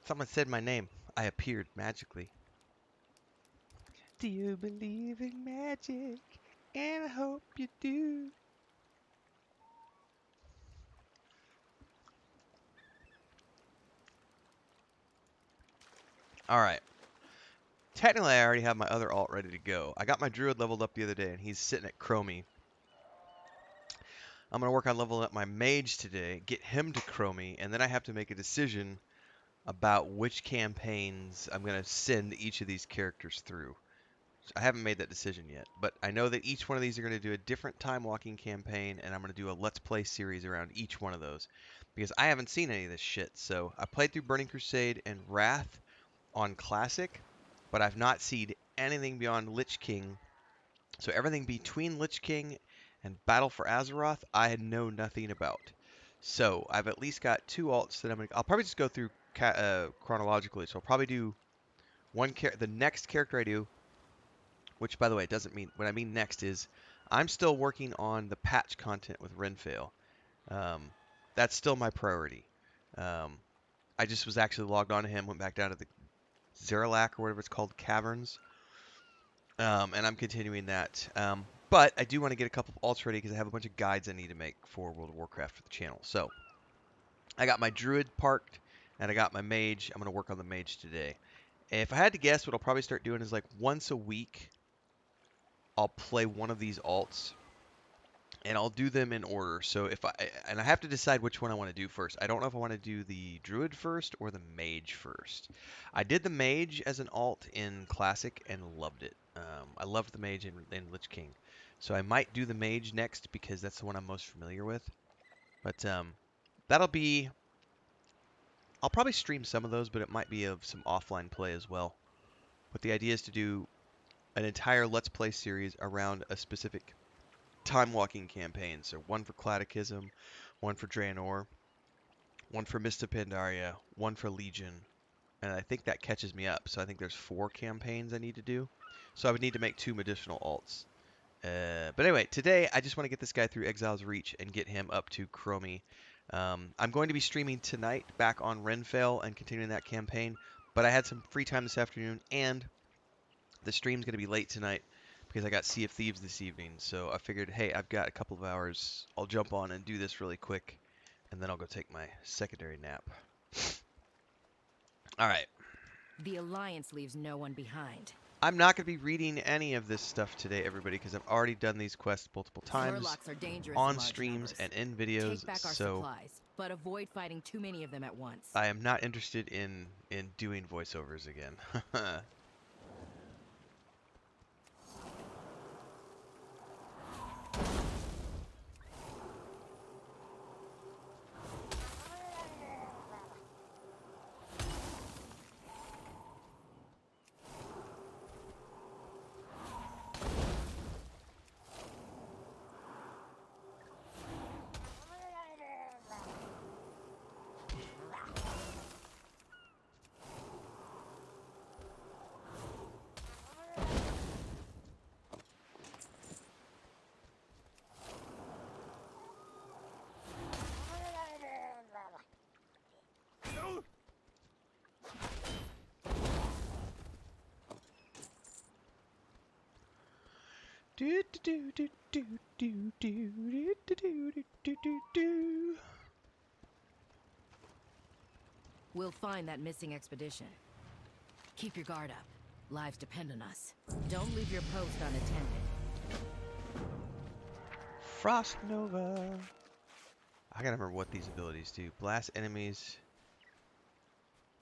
Someone said my name. I appeared magically. Do you believe in magic? And I hope you do. Alright. Technically, I already have my other alt ready to go. I got my druid leveled up the other day, and he's sitting at Chromie. I'm going to work on leveling up my mage today, get him to Chromie, and then I have to make a decision about which campaigns I'm going to send each of these characters through. I haven't made that decision yet, but I know that each one of these are going to do a different time walking campaign, and I'm going to do a Let's Play series around each one of those, because I haven't seen any of this shit. So I played through Burning Crusade and Wrath on Classic, but I've not seen anything beyond Lich King. So everything between Lich King and Battle for Azeroth, I know nothing about. So I've at least got two alts that I'll probably just go through chronologically. So I'll probably do the next character I do, which by the way doesn't mean, what I mean next is I'm still working on the patch content with Renfail. That's still my priority. I just was actually logged on to him, went back down to the Zeralak or whatever it's called, Caverns, and I'm continuing that. But I do want to get a couple of alts ready because I have a bunch of guides I need to make for World of Warcraft for the channel. So I got my druid parked and I got my mage. I'm going to work on the mage today. If I had to guess, what I'll probably start doing is like once a week I'll play one of these alts, and I'll do them in order. So if I have to decide which one I want to do first. I don't know if I want to do the druid first or the mage first. I did the mage as an alt in Classic and loved it. I loved the mage in Lich King. So I might do the mage next because that's the one I'm most familiar with. But that'll be... I'll probably stream some of those, but it might be of some offline play as well. But the idea is to do an entire Let's Play series around a specific time-walking campaign. So one for Cataclysm, one for Draenor, one for Mist of Pandaria, one for Legion, and I think that catches me up. So I think there's 4 campaigns I need to do. So I would need to make 2 additional alts. But anyway, today I just want to get this guy through Exile's Reach and get him up to Chromie. I'm going to be streaming tonight back on Renfail and continuing that campaign, but I had some free time this afternoon, and the stream's going to be late tonight because I got Sea of Thieves this evening. So I figured, hey, I've got a couple of hours. I'll jump on and do this really quick, and then I'll go take my secondary nap. All right. The Alliance leaves no one behind. I'm not going to be reading any of this stuff today, everybody, because I've already done these quests multiple times on streams and in videos. Take back our so supplies, but avoid fighting too many of them at once. I am not interested in doing voiceovers again. We'll find that missing expedition. Keep your guard up. Lives depend on us. Don't leave your post unattended. Frost Nova. I gotta remember what these abilities do. Blast enemies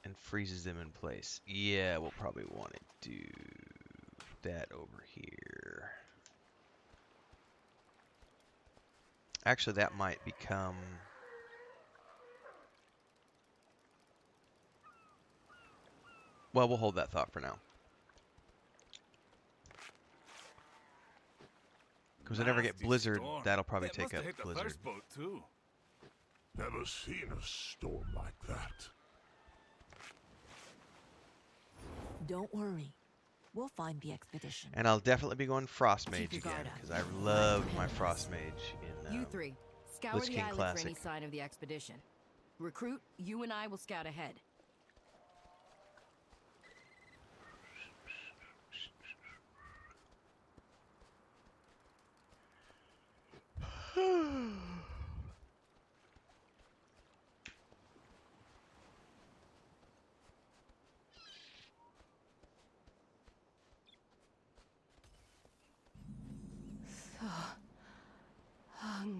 and freezes them in place. Yeah, we'll probably want to do that over here. Actually, that might become... Well, we'll hold that thought for now. Because I never get Blizzard, that'll probably take up Blizzard. First boat too. Never seen a storm like that. Don't worry. We'll find the expedition. And I'll definitely be going Frost Mage again, because I loved my Frost Mage in You three, scour Lich the King island Classic. for any sign of the expedition. Recruit, you and I will scout ahead.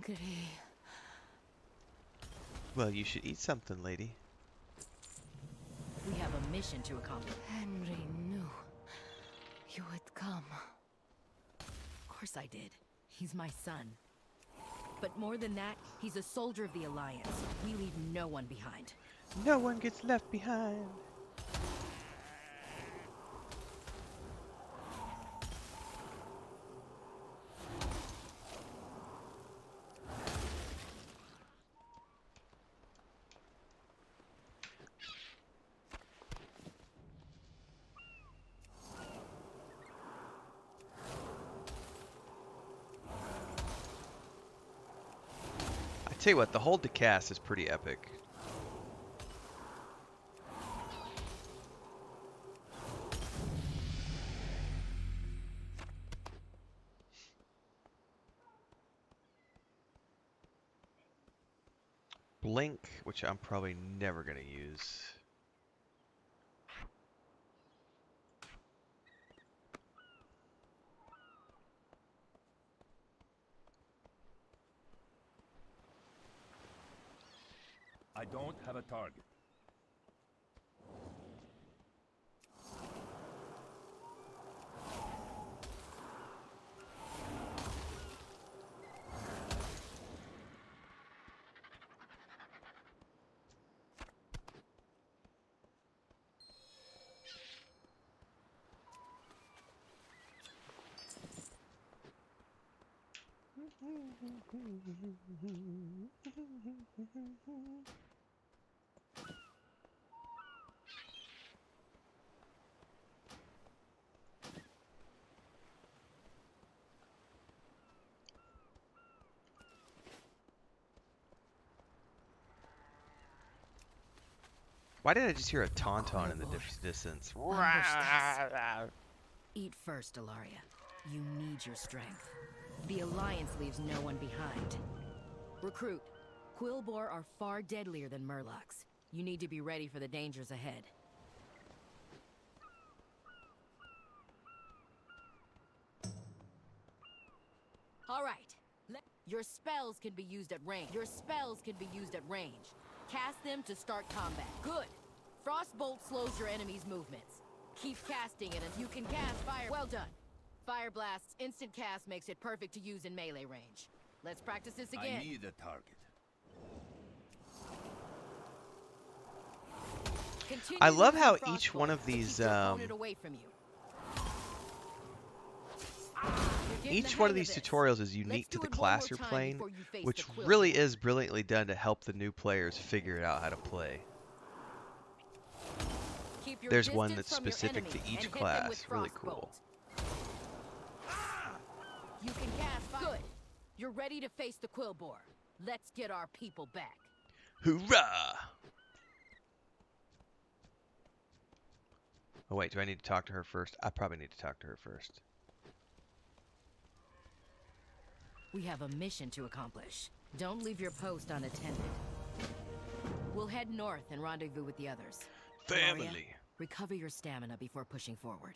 hungry. Well, you should eat something, lady. We have a mission to accomplish. Henry knew you would come. Of course I did. He's my son. But more than that, he's a soldier of the Alliance. We leave no one behind. No one gets left behind. I tell you what, the hold to cast is pretty epic. Blink, which I'm probably never going to use. I don't have a target. Why did I just hear a tauntaun in the distance? Eat first, Ilaria. You need your strength. The Alliance leaves no one behind. Recruit, Quillboar are far deadlier than Murlocs. You need to be ready for the dangers ahead. All right. Your spells can be used at range. Cast them to start combat. Good. Frostbolt slows your enemy's movements. Keep casting it and you can cast fire. Well done. Fire Blast's instant cast makes it perfect to use in melee range. Let's practice this again. I need a target. Continue I love using how Frostbolt each one of to keep these, your opponent away from you. You're getting each the one of hang these this. tutorials is unique Let's to do the it one class more you're time playing, before you face which the Quillboar. really is brilliantly done to help the new players figure out how to play. Keep your There's one distance that's from your specific to enemy each and hit them class. with Really Frostbolt. cool. You can cast fire. Good. You're ready to face the Quillboar. Let's get our people back. Hoorah! Oh wait, do I need to talk to her first? I probably need to talk to her first. We have a mission to accomplish. Don't leave your post unattended. We'll head north and rendezvous with the others. Family. Ilaria, recover your stamina before pushing forward.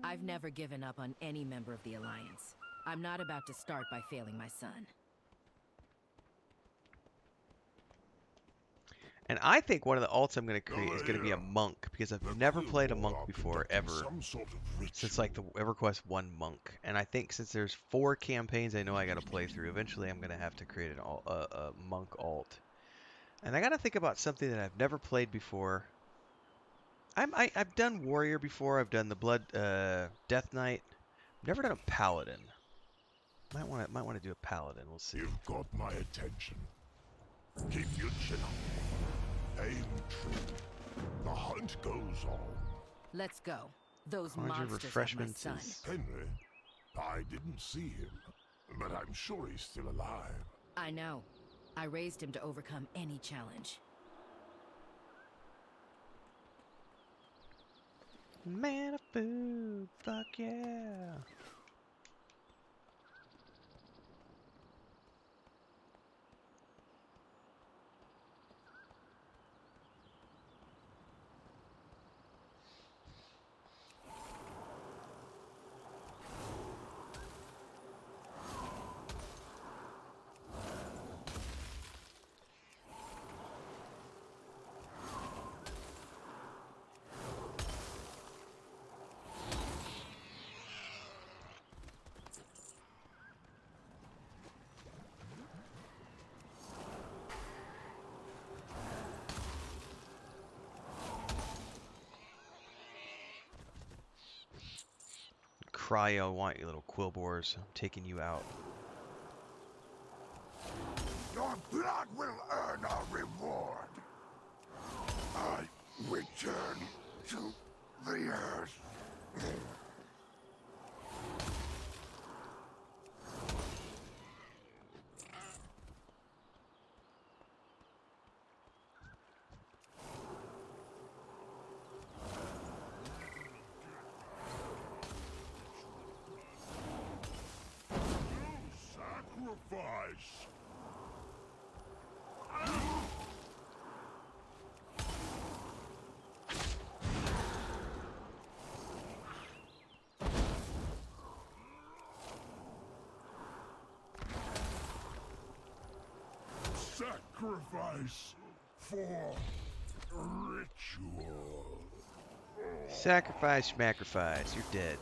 I've never given up on any member of the Alliance. I'm not about to start by failing my son. And I think one of the alts I'm going to create is going to be a monk, because I've never played a monk before, ever. Since like the EverQuest 1 monk. And I think since there's 4 campaigns I know I got to play through, eventually I'm going to have to create a monk alt. And I got to think about something that I've never played before. I've done warrior before. I've done the Death Knight. Never done a paladin. Might want to do a paladin. We'll see. You've got my attention. Keep your chin up. Aim true. The hunt goes on. Let's go. Those Conjure monsters have my refreshments son. is- Henry, I didn't see him, but I'm sure he's still alive. I know. I raised him to overcome any challenge. Man of food. Fuck yeah. cryo. I want you little quillbores. I'm taking you out. Your blood will earn a reward. I return to the earth. Sacrifice. Sacrifice for ritual. Sacrifice, schmacrifice. You're dead.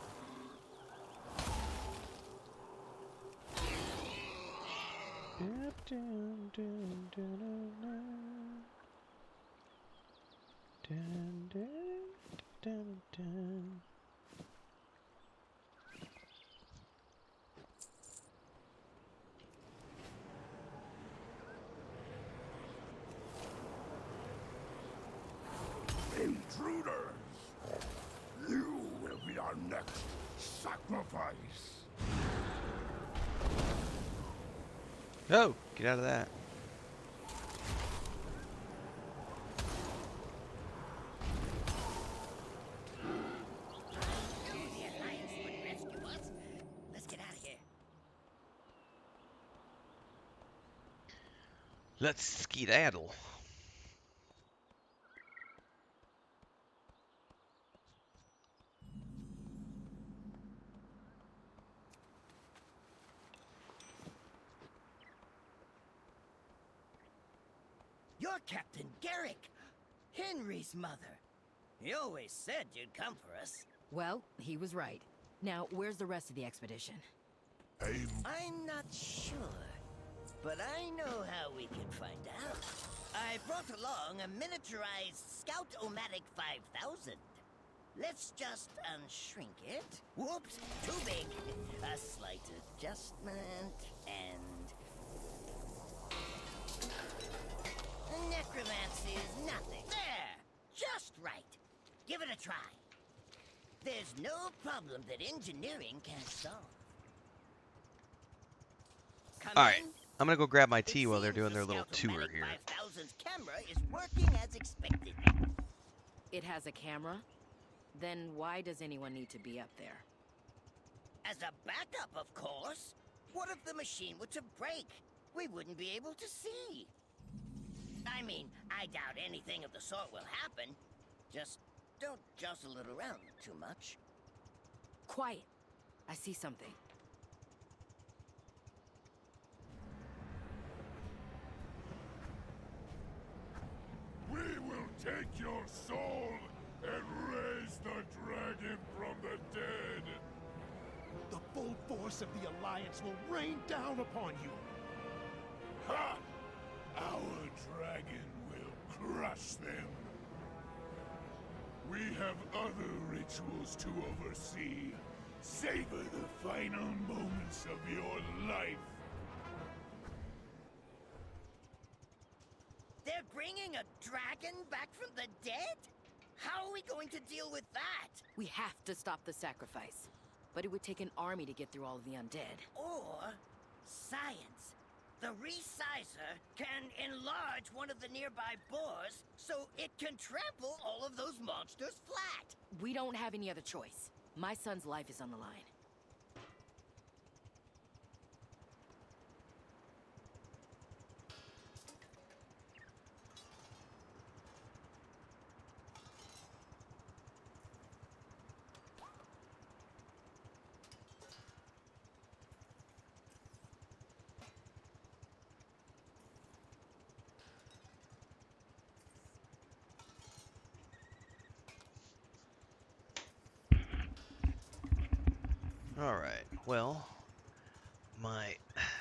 Intruders! You will be our next sacrifice. Oh, get out of that. The Alliance would rescue us. Let's get out of here. Let's skedaddle. You're Captain Garrick, Henry's mother. He always said you'd come for us. Well, he was right. Now, where's the rest of the expedition? Aim. I'm not sure, but I know how we can find out. I brought along a miniaturized Scout-O-Matic 5000. Let's just unshrink it. Whoops, too big. A slight adjustment, and... necromancy is nothing. There! Just right. Give it a try. There's no problem that engineering can't solve. Come All right, in. I'm gonna go grab my It tea while they're seems doing the their little tour Scout-O-Matic here. 5000's camera is working as expected. It has a camera? Then why does anyone need to be up there? As a backup, of course. What if the machine were to break? We wouldn't be able to see. I mean, I doubt anything of the sort will happen. Just don't jostle it around too much. Quiet. I see something. We will take your soul and raise the dragon from the dead. The full force of the Alliance will rain down upon you. Ha! Our dragon will crush them. We have other rituals to oversee. Savor the final moments of your life. They're bringing a dragon back from the dead? How are we going to deal with that? We have to stop the sacrifice. But it would take an army to get through all of the undead. Or science. The resizer can enlarge one of the nearby boars so it can trample all of those monsters flat. We don't have any other choice. My son's life is on the line. Alright, well,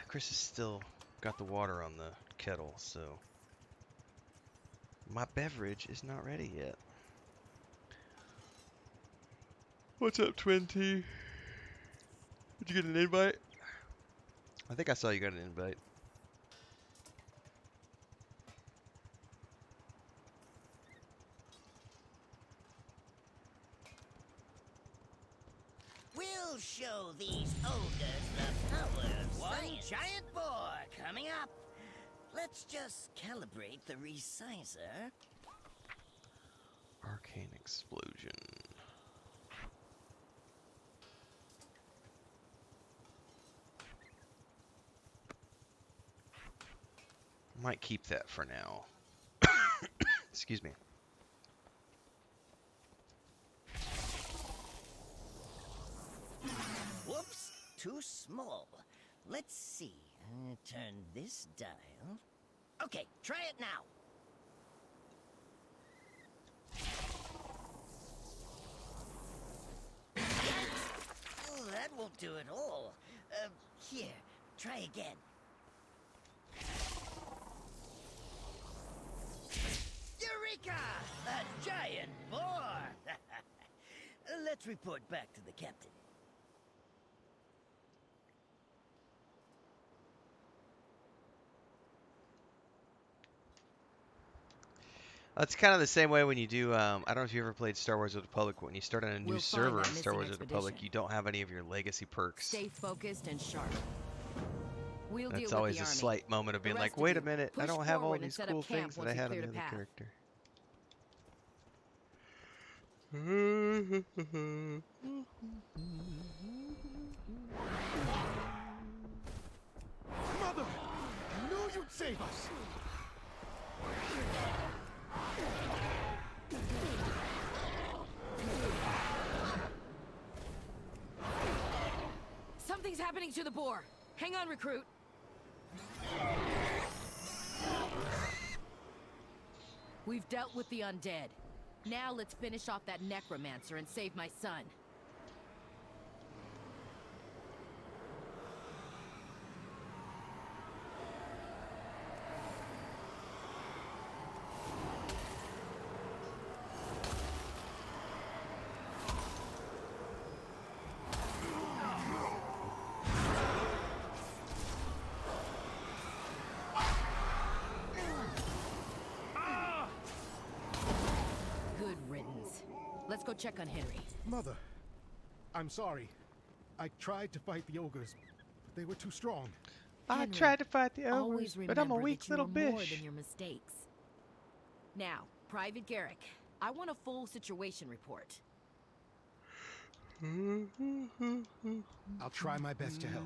Chris has still got the water on the kettle, so my beverage is not ready yet. What's up, Twin T? Did you get an invite? I think I saw you got an invite. We'll show these ogres the power of one giant boar coming up. Let's just calibrate the resizer. Arcane explosion. Might keep that for now. Excuse me. Whoops, too small. Let's see. Turn this dial. Okay, try it now. Oh, that won't do it all. Here, try again. Eureka! A giant boar! Let's report back to the captain. It's kind of the same way when you do, I don't know if you ever played Star Wars of the Republic. When you start on a new We'll find server that in Star missing Wars of the Republic, expedition. you don't have any of your legacy perks. Stay focused and sharp. We'll deal That's with always the a army. slight moment of being The like, rest of wait a you, minute, I push don't have all forward and these set up cool camp things that once I you had on clear the the other path. character. Mother! I knew you'd save us! Something's happening to the boar. Hang on, recruit. We've dealt with the undead. Now let's finish off that necromancer and save my son. Good riddance. Let's go check on Henry. Mother, I'm sorry. I tried to fight the ogres, but they were too strong. I Henry, tried to fight the ogres, Always but I'm a remember weak that you little are more bitch. than your mistakes. Now, Private Garrick, I want a full situation report. I'll try my best to help.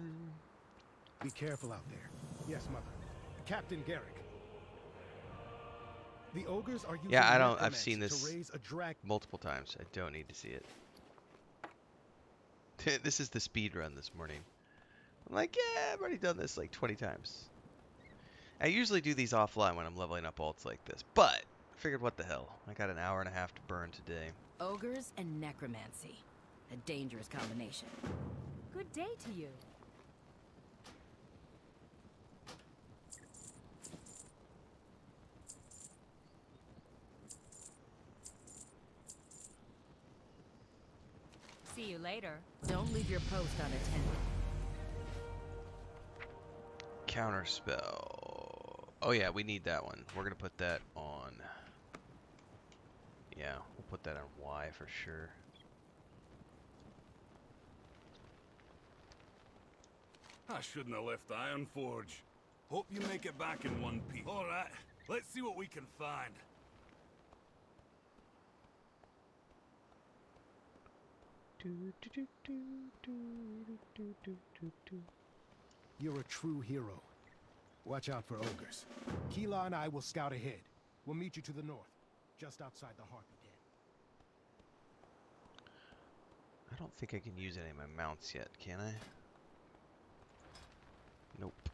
Be careful out there. Yes, Mother. Captain Garrick. The ogres are using Yeah, I've necromancy seen this to raise a drag. multiple times. I don't need to see it. This is the speed run this morning. I'm like, yeah, I've already done this like 20 times. I usually do these offline when I'm leveling up alts like this, but I figured what the hell. I got an hour and a half to burn today. Ogres and necromancy. A dangerous combination. Good day to you. See you later. Don't leave your post unattended. Counterspell. Oh yeah, we need that one. We're gonna put that on. Yeah, we'll put that on Y for sure. I shouldn't have left Ironforge. Hope you make it back in one piece. All right, let's see what we can find. You're a true hero. Watch out for ogres. Keela and I will scout ahead. We'll meet you to the north, just outside the Harpy Den. I don't think I can use any of my mounts yet, can I? Nope.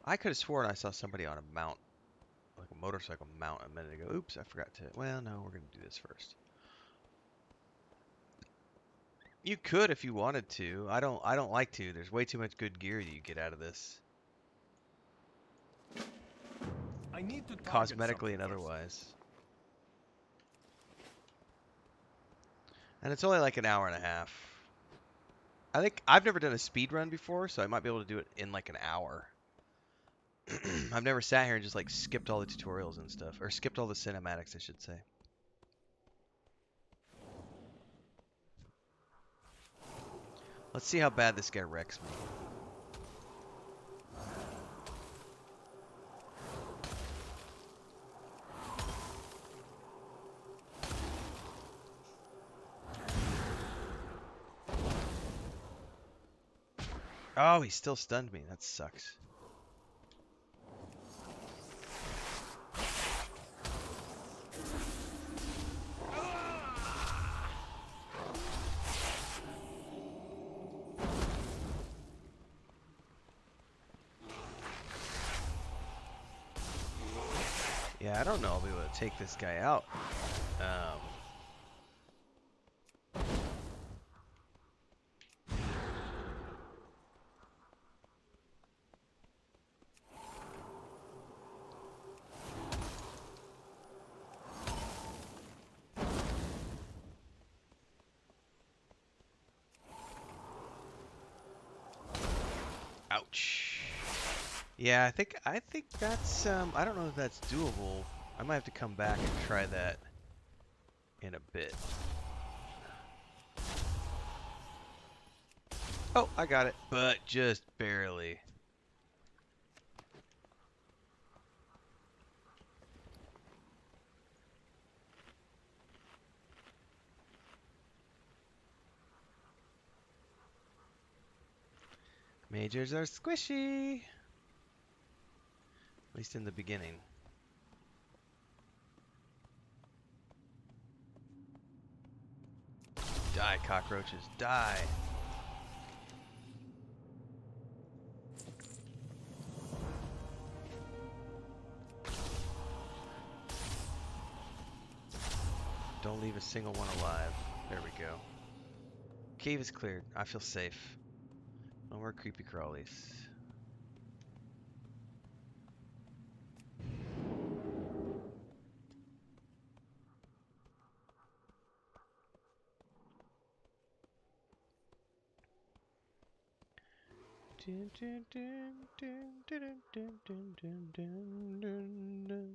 I could have sworn I saw somebody on a mount, like a motorcycle mount a minute ago. Oops, I forgot to. Well, no, we're gonna do this first. You could if you wanted to. I don't like to. There's way too much good gear that you get out of this, I need to target cosmetically and something first. otherwise. And it's only like an hour and a half. I think I've never done a speed run before, so I might be able to do it in like an hour. I've never sat here and just like skipped all the tutorials and stuff, or skipped all the cinematics, I should say. Let's see how bad this guy wrecks me. Oh, he still stunned me. That sucks. Yeah, I don't know I'll be able to take this guy out. Ouch. Yeah, I think that's I don't know if that's doable. I might have to come back and try that in a bit. Oh, I got it, but just barely. Majors are squishy. At least in the beginning. Die, cockroaches, die. Don't leave a single one alive. There we go. Cave is cleared. I feel safe. No more creepy crawlies. Dun, dun, dun, dun, dun, dun, dun, dun, dun, dun, dun.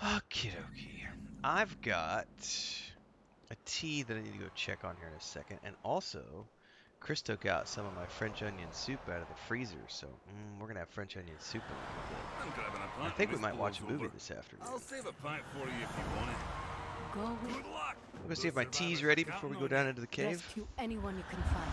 Okie dokie. I've got a tea that I need to go check on here in a second, and also Christo got some of my French onion soup out of the freezer, so we're gonna have French onion soup in a little bit. I'm grabbing a pint I think we when might this watch a blows movie over. this afternoon. I'll save a pint for you if you want it. Go with Good luck. I'm gonna see if my tea's ready before we go down into the cave. rescue anyone you can find.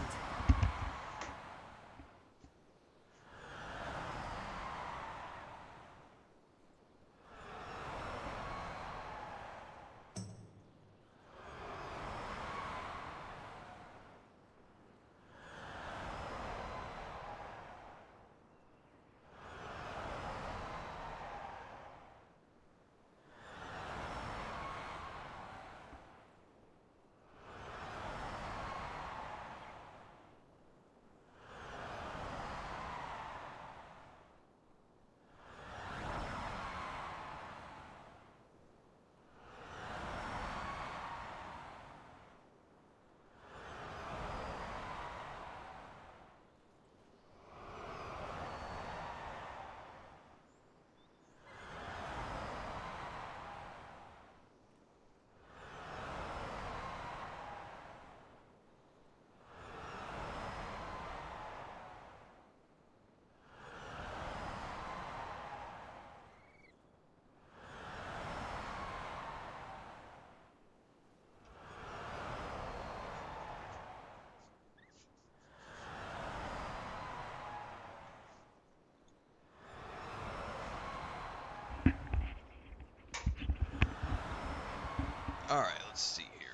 Alright, let's see here.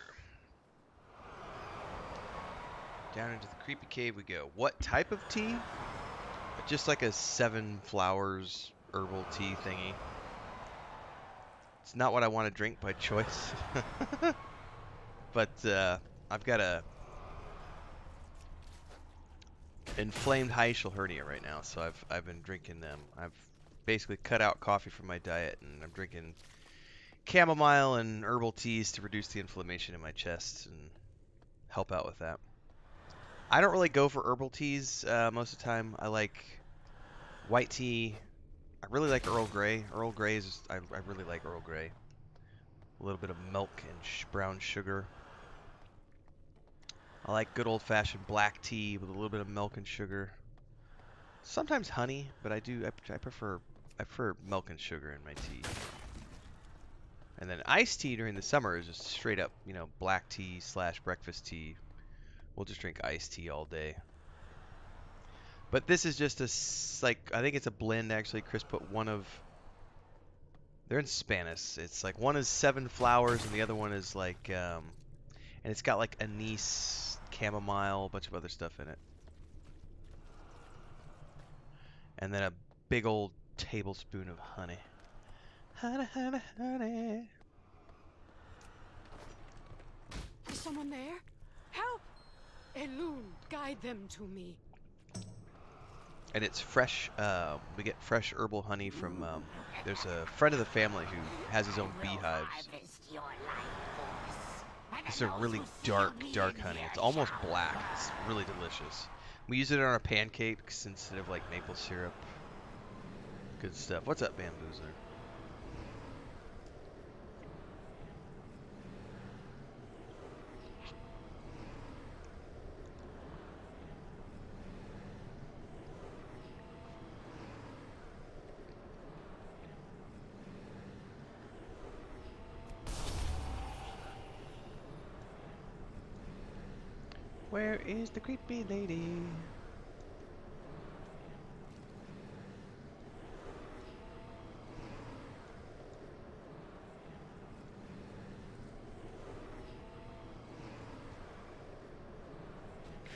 Down into the creepy cave we go. What type of tea? Just like a 7 flowers herbal tea thingy. It's not what I want to drink by choice. But I've got a inflamed hiatal hernia right now, so I've been drinking them. I've basically cut out coffee from my diet, and I'm drinking chamomile and herbal teas to reduce the inflammation in my chest and help out with that. I don't really go for herbal teas most of the time. I like white tea. I really like Earl Grey. Earl Grey is I really like Earl Grey. A little bit of milk and brown sugar. I like good old-fashioned black tea with a little bit of milk and sugar. Sometimes honey, but I prefer milk and sugar in my tea. And then iced tea during the summer is just straight up, you know, black tea / breakfast tea. We'll just drink iced tea all day. But this is just I think it's a blend actually. Chris put one of, they're in Spanish. It's like one is 7 flowers and the other one is like, and it's got like anise, chamomile, a bunch of other stuff in it. And then a big old tablespoon of honey. Honey, honey, honey. Is someone there? Help! Elune, guide them to me. And it's fresh. We get fresh herbal honey from. There's a friend of the family who has his own beehives. It's a really dark honey. It's almost black. It's really delicious. We use it on our pancakes instead of like maple syrup. Good stuff. What's up, Bamboozer? Where is the creepy lady?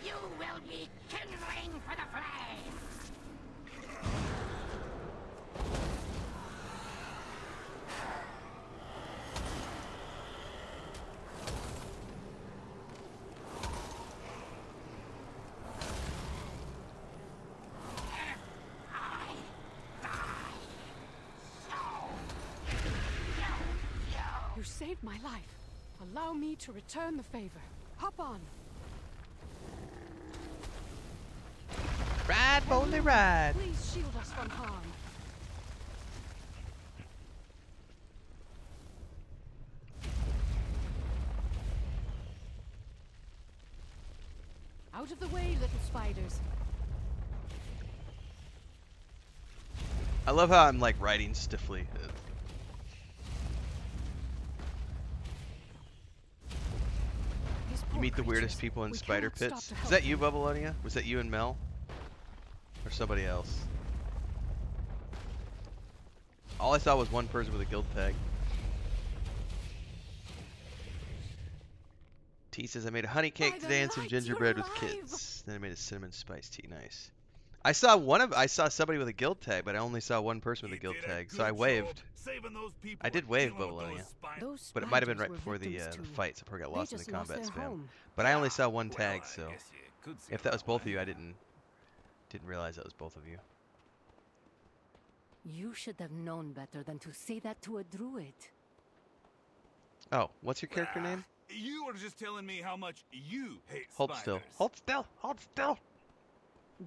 You will be kindling for the flame! You saved my life. Allow me to return the favor. Hop on. Ride, boldly ride. Please shield us from harm. Out of the way, little spiders. I love how I'm like riding stiffly. You meet the weirdest people in spider pits. Is that you, Bubbleonia? Was that you and Mel? Or somebody else? All I saw was one person with a guild tag. T says, I made a honey cake today and some gingerbread with kids. Then I made a cinnamon spice tea. Nice. I saw somebody with a guild tag, but I only saw one person with a guild tag, so I waved. I did wave, Bubbleonia. But it might have been right before the fight, so I probably got lost in the combat spam. But I only saw one tag, so if that was both of you, I didn't realize that was both of you. You should have known better than to say that to a druid. Oh, what's your character name? You were just telling me how much you hate Hold spiders. still. Hold still. Hold still.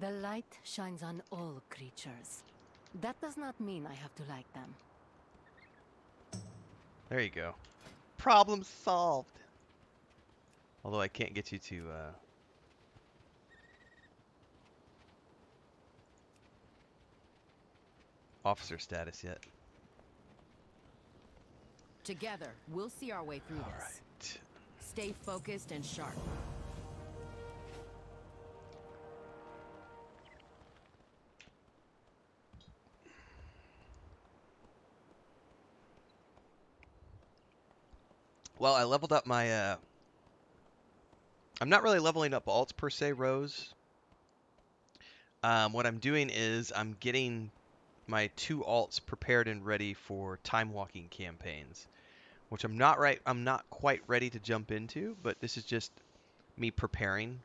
The light shines on all creatures. That does not mean I have to like them. There you go. Problem solved. Although I can't get you to officer status yet. Together, we'll see our way through this. Alright. Stay focused and sharp. Well, I leveled up my I'm not really leveling up alts per se, Rose. What I'm doing is I'm getting my 2 alts prepared and ready for time walking campaigns, which I'm not quite ready to jump into, but this is just me preparing.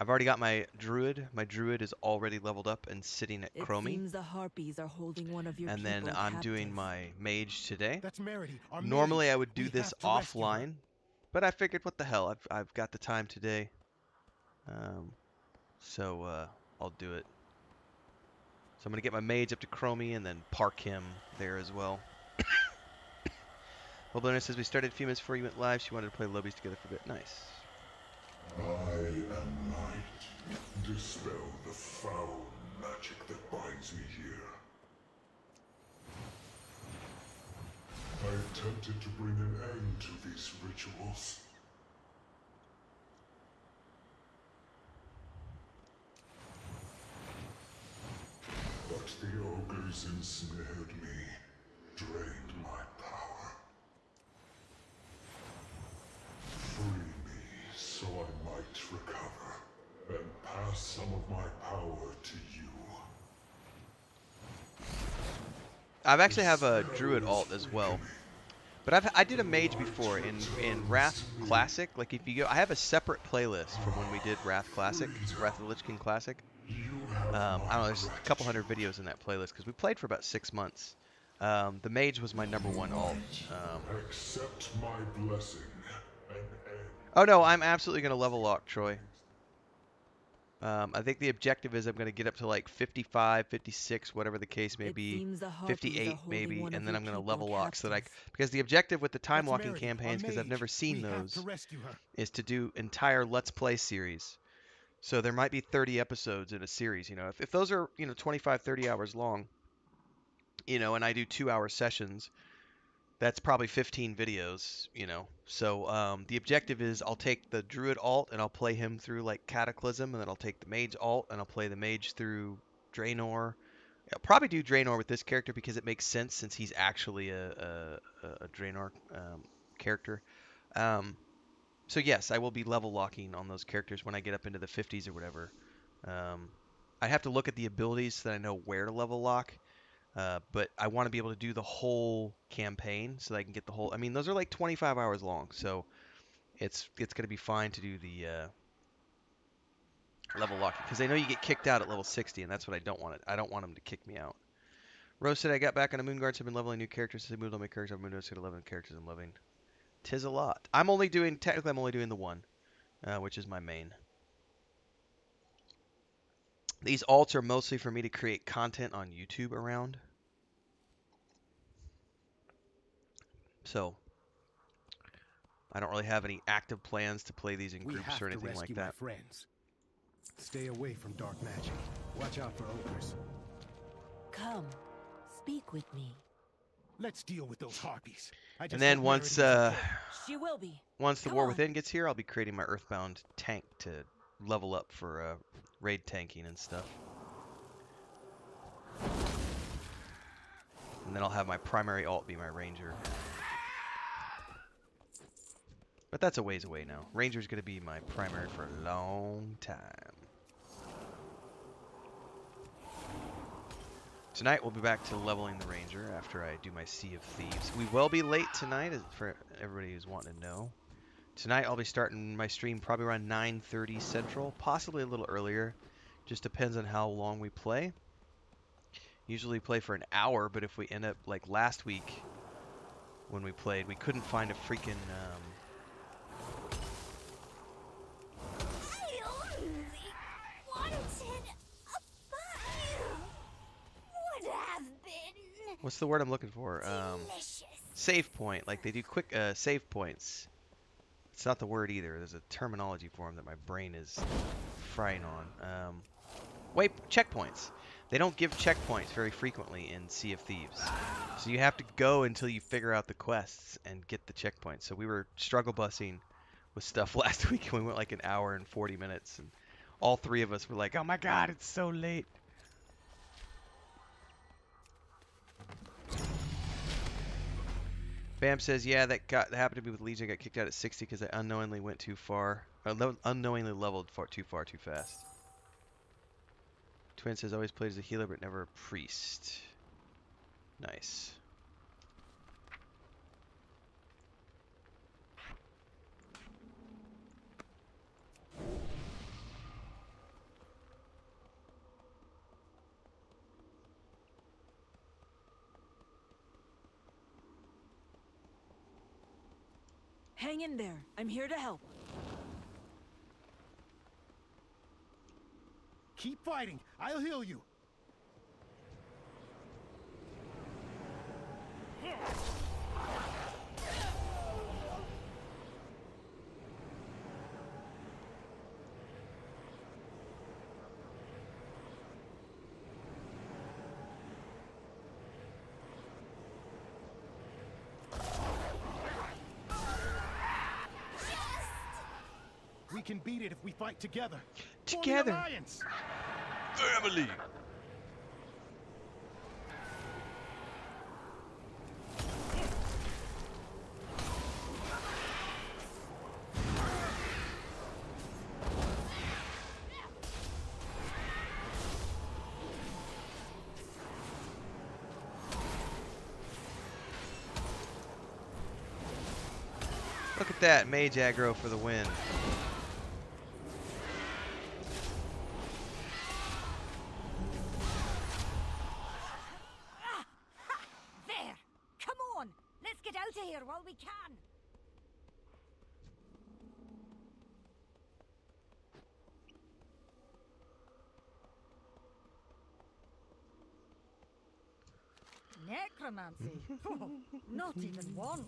I've already got my druid. My druid is already leveled up and sitting at It Chromie. seems the harpies are holding one of your And people then I'm doing captive. my mage today. That's Merity, our Normally mage. I would do We this have to rescue her. offline, but I figured, what the hell? I've got the time today, so I'll do it. So I'm gonna get my mage up to Chromie and then park him there as well. Well, Blair says we started a few minutes before you went live. She wanted to play lobbies together for a bit. Nice. I am light. Dispel the foul magic that binds me here. I attempted to bring an end to these rituals. But the ogres ensnared me, drained my power. Free me so I might recover, and pass some of my power to you. I've actually have a druid alt as well, but I did a mage before in Wrath Classic. Like if you go, I have a separate playlist from when we did Wrath Classic, Wrath of the Lich King Classic. I don't know, there's a couple hundred videos in that playlist because we played for about 6 months. The mage was my #1 alt. Accept my blessing and end. Oh no, I'm absolutely gonna level lock Troy. I think the objective is I'm going to get up to like 55, 56, whatever the case may It be, seems the harpies are 58 holding maybe, one of and then your I'm going to people level lock so that captive. because the objective with the time That's walking Merity, our campaigns, because I've mage. never seen We have those, to rescue her. is to do entire Let's Play series. So there might be 30 episodes in a series, you know. If those are, 25, 30 hours long, and I do 2-hour sessions, that's probably 15 videos, So the objective is I'll take the Druid alt and I'll play him through like Cataclysm, and then I'll take the Mage alt and I'll play the Mage through Draenor. I'll probably do Draenor with this character because it makes sense since he's actually a Draenor character. So yes, I will be level locking on those characters when I get up into the 50s or whatever. I have to look at the abilities so that I know where to level lock. But I want to be able to do the whole campaign so that I can get the whole. I mean, those are like 25 hours long, so it's going to be fine to do the level locking because I know you get kicked out at level 60, and that's what I don't want. I don't want them to kick me out. Rose said I got back on the Moonguards. I've been leveling new characters. I moved all my characters. I've moved to 11 characters. I'm loving. Tis a lot. I'm only doing the one, which is my main. These alts are mostly for me to create content on YouTube around. So I don't really have any active plans to play these in We groups have or to anything like rescue my that. friends. Stay away from dark magic. Watch out for ogres. Come, speak with me. Let's deal with those harpies. And then once She will be. once the Come War on. Within gets here, I'll be creating my Earthbound tank to level up for raid tanking and stuff. And then I'll have my primary alt be my Ranger. But that's a ways away now. Ranger's going to be my primary for a long time. Tonight we'll be back to leveling the Ranger after I do my Sea of Thieves. We will be late tonight, for everybody who's wanting to know. Tonight I'll be starting my stream probably around 9:30 Central, possibly a little earlier. Just depends on how long we play. Usually play for an hour, but if we end up like last week when we played, we couldn't find a freaking I only wanted a fire. Would have been what's the word I'm looking for? delicious. Save point. Like they do quick save points. It's not the word either. There's a terminology for them that my brain is frying on. Wait, checkpoints. They don't give checkpoints very frequently in Sea of Thieves. So you have to go until you figure out the quests and get the checkpoints. So we were struggle busing with stuff last week, and we went like an hour and 40 minutes. And all three of us were like, oh my god, it's so late. Bam says, yeah, that happened to me with Legion. I got kicked out at 60 because I unknowingly went too far. Unknowingly leveled too fast. Twin says, always played as a healer but never a priest. Nice. Hang in there. I'm here to help. Keep fighting. I'll heal you. We can beat it if we fight together. Together. For the Alliance. Family. Look at that, mage aggro for the win. There! Come on! Let's get out of here while we can! Necromancy? Oh, not even one.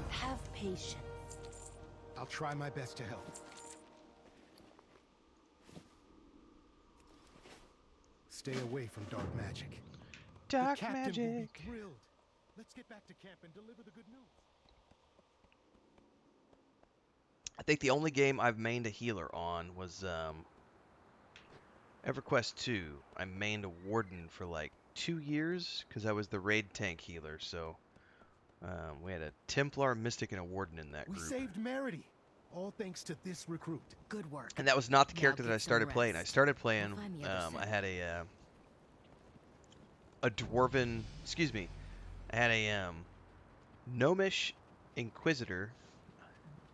Have patience. I'll try my best to help. Stay away from dark magic. Dark the captain will be magic. thrilled. Let's get back to camp and deliver the good news. I think the only game I've mained a healer on was EverQuest 2. I mained a warden for like 2 years because I was the raid tank healer. So we had a Templar, Mystic, and a warden in that We group. saved Merity, all thanks to this recruit. Good work. And that was not the Now character that get I some started playing. I rest. started playing. I'll find the other I set. had a dwarven. Excuse me. I had a gnomish inquisitor.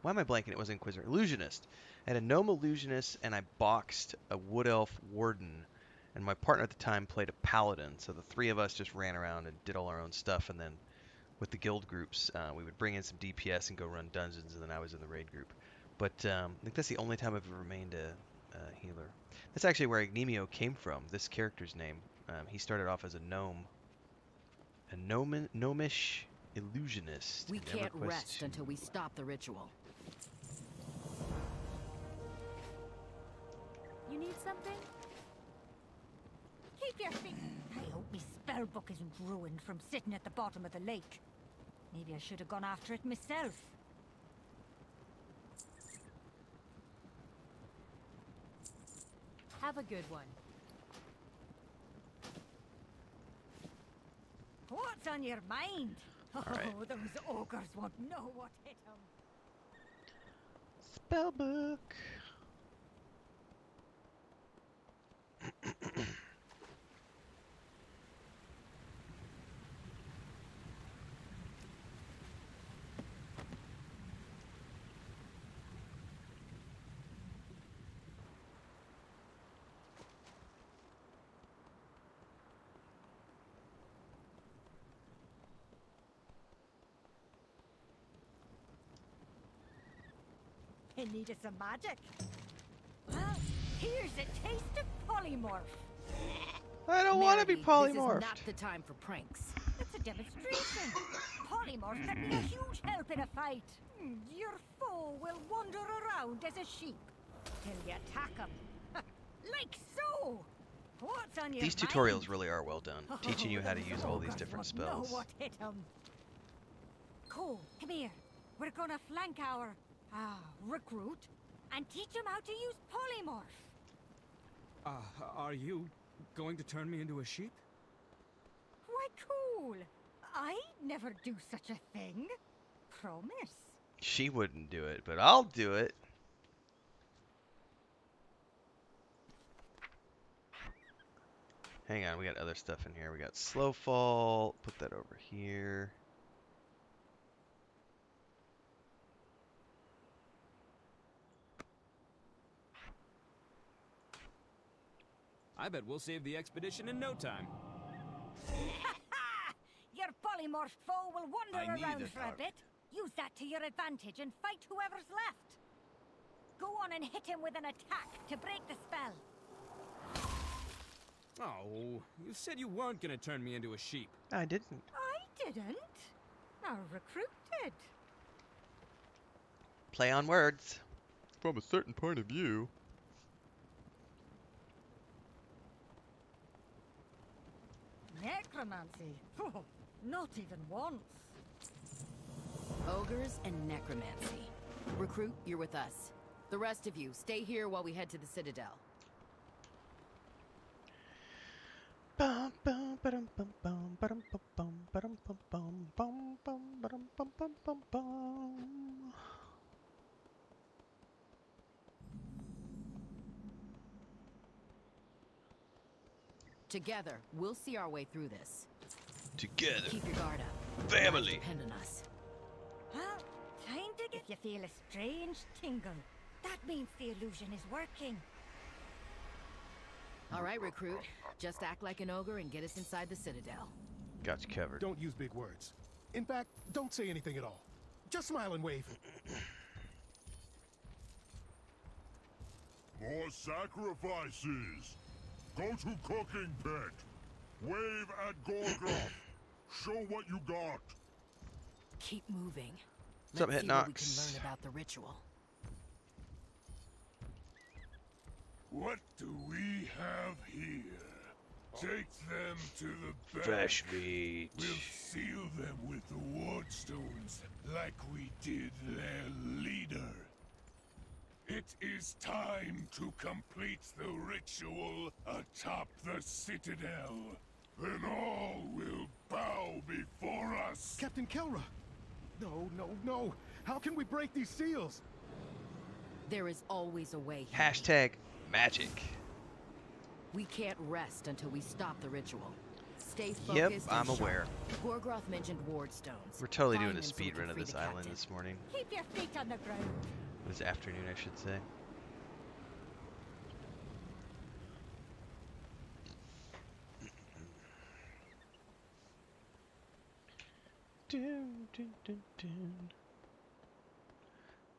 Why am I blanking? It was Inquisitor. Illusionist. I had a gnome illusionist, and I boxed a wood elf warden. And my partner at the time played a paladin. So the three of us just ran around and did all our own stuff. And then with the guild groups, we would bring in some DPS and go run dungeons. And then I was in the raid group. But I think that's the only time I've ever remained a healer. That's actually where Ignemio came from. This character's name. He started off as a gnome. A gnomish illusionist. We in can't EverQuest rest 2. until we stop the ritual. You need something? Keep your feet. I hope my spellbook isn't ruined from sitting at the bottom of the lake. Maybe I should have gone after it myself. Have a good one. What's on your mind? Oh, right. those ogres won't know what hit them. Spellbook. They needed some magic. Well, here's a taste of polymorph. I don't want to be Merity, This polymorphed. is not the time for pranks. It's a demonstration. Polymorph can be a huge help in a fight. Your foe will wander around as a sheep till you attack him. Like so. What's on your These mind? tutorials really are well done, teaching you how to those use all these ogres different won't know spells. what hit 'em. Cole, come here. We're gonna flank our recruit and teach him how to use polymorph. Are you going to turn me into a sheep? Why, cool. I'd never do such a thing. Promise. She wouldn't do it, but I'll do it. Hang on, we got other stuff in here. We got slow fall. Put that over here. I bet we'll save the expedition in no time. Your polymorph foe will wander I need around a for a target. bit. Use that to your advantage and fight whoever's left. Go on and hit him with an attack to break the spell. Oh, you said you weren't gonna turn me into a sheep. I didn't. I didn't. Our recruit did. Play on words. From a certain point of view. Necromancy? Oh, not even once. Ogres and necromancy. Recruit, you're with us. The rest of you, stay here while we head to the Citadel. Bum, bum, ba-dum, bum, bum, ba-dum, bum, bum, ba-dum, bum, bum, bum, bum, ba-dum, bum, bum, bum, bum. Together, we'll see our way through this. Together. Keep your guard up. Family. Depend on us. Well, time to get... If you feel a strange tingle, that means the illusion is working. All right, recruit. Just act like an ogre and get us inside the Citadel. Got you covered. Don't use big words. In fact, don't say anything at all. Just smile and wave. More sacrifices. Go to cooking pit. Wave at Gorgoth. Show what you got. Keep moving. What's up, Let's see what we Hitnox? can learn about the ritual. What do we have here? Take them to the back. Fresh meat. We'll seal them with the wardstones, like we did their leader. It is time to complete the ritual atop the Citadel. Then all will bow before us. Captain Kelra! No, no, no! How can we break these seals? There is always a way. Hashtag magic. We can't rest until we stop the ritual. Stay focused. Yep, and I'm sharp. aware. Gorgroth mentioned wardstones. We're totally Find doing a them so we speed can run of free this the island captain. this morning. Keep your feet on the ground. This afternoon, I should say. Dun, dun, dun, dun.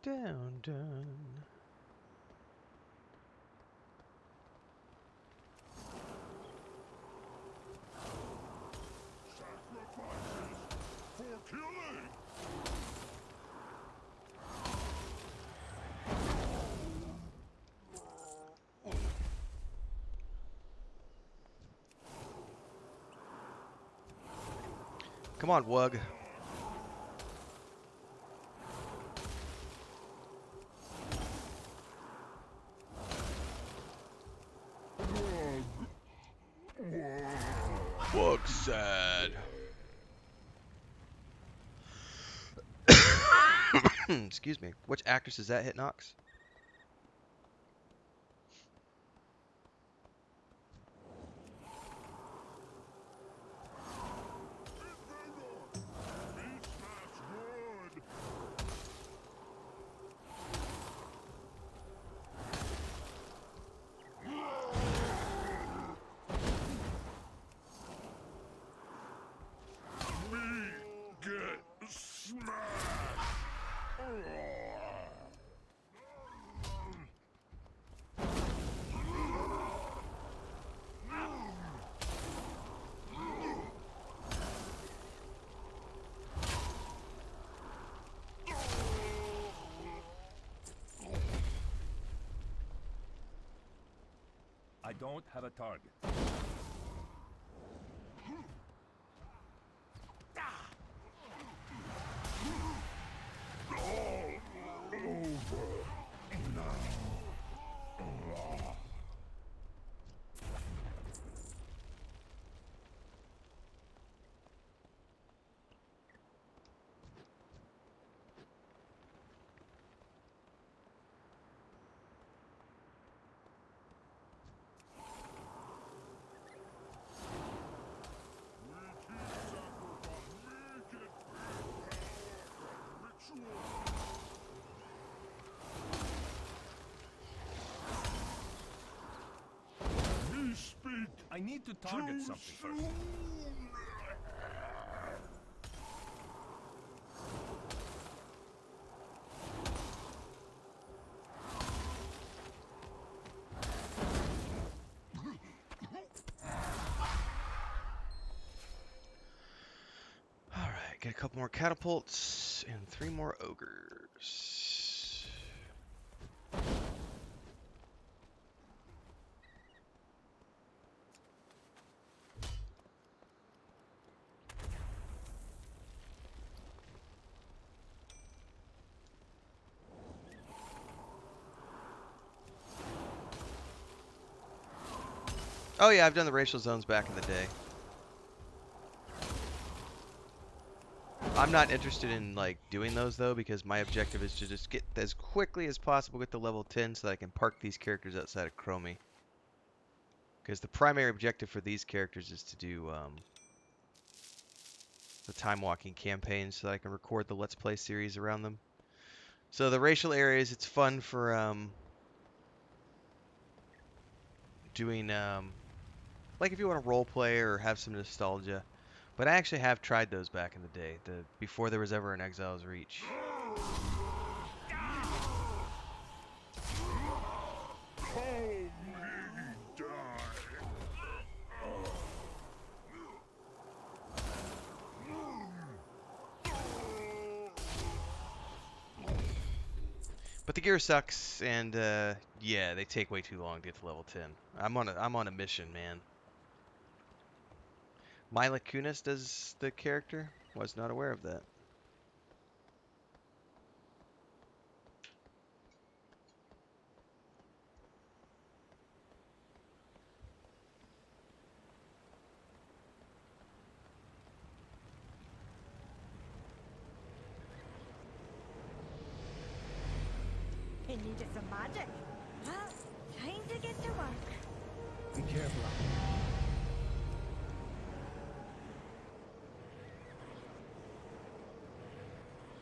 Down, down. Sacrifices for killing. Come on, Wug. Wug sad. Excuse me. Which actress is that, Hitnox? I don't have a target. I need to target something first. Get a couple more catapults and 3 more ogres. Oh yeah, I've done the racial zones back in the day. I'm not interested in like doing those though, because my objective is to just get as quickly as possible get to level 10 so that I can park these characters outside of Chromie. Because the primary objective for these characters is to do the time walking campaigns so that I can record the Let's Play series around them. So the racial areas, it's fun for doing like if you want to role play or have some nostalgia. But I actually have tried those back in the day, before there was ever an Exile's Reach. But the gear sucks, and yeah, they take way too long to get to level 10. I'm on a mission, man. Mila Kunis does the character? Was not aware of that. He needed some magic. Well, time to get to work. Be careful out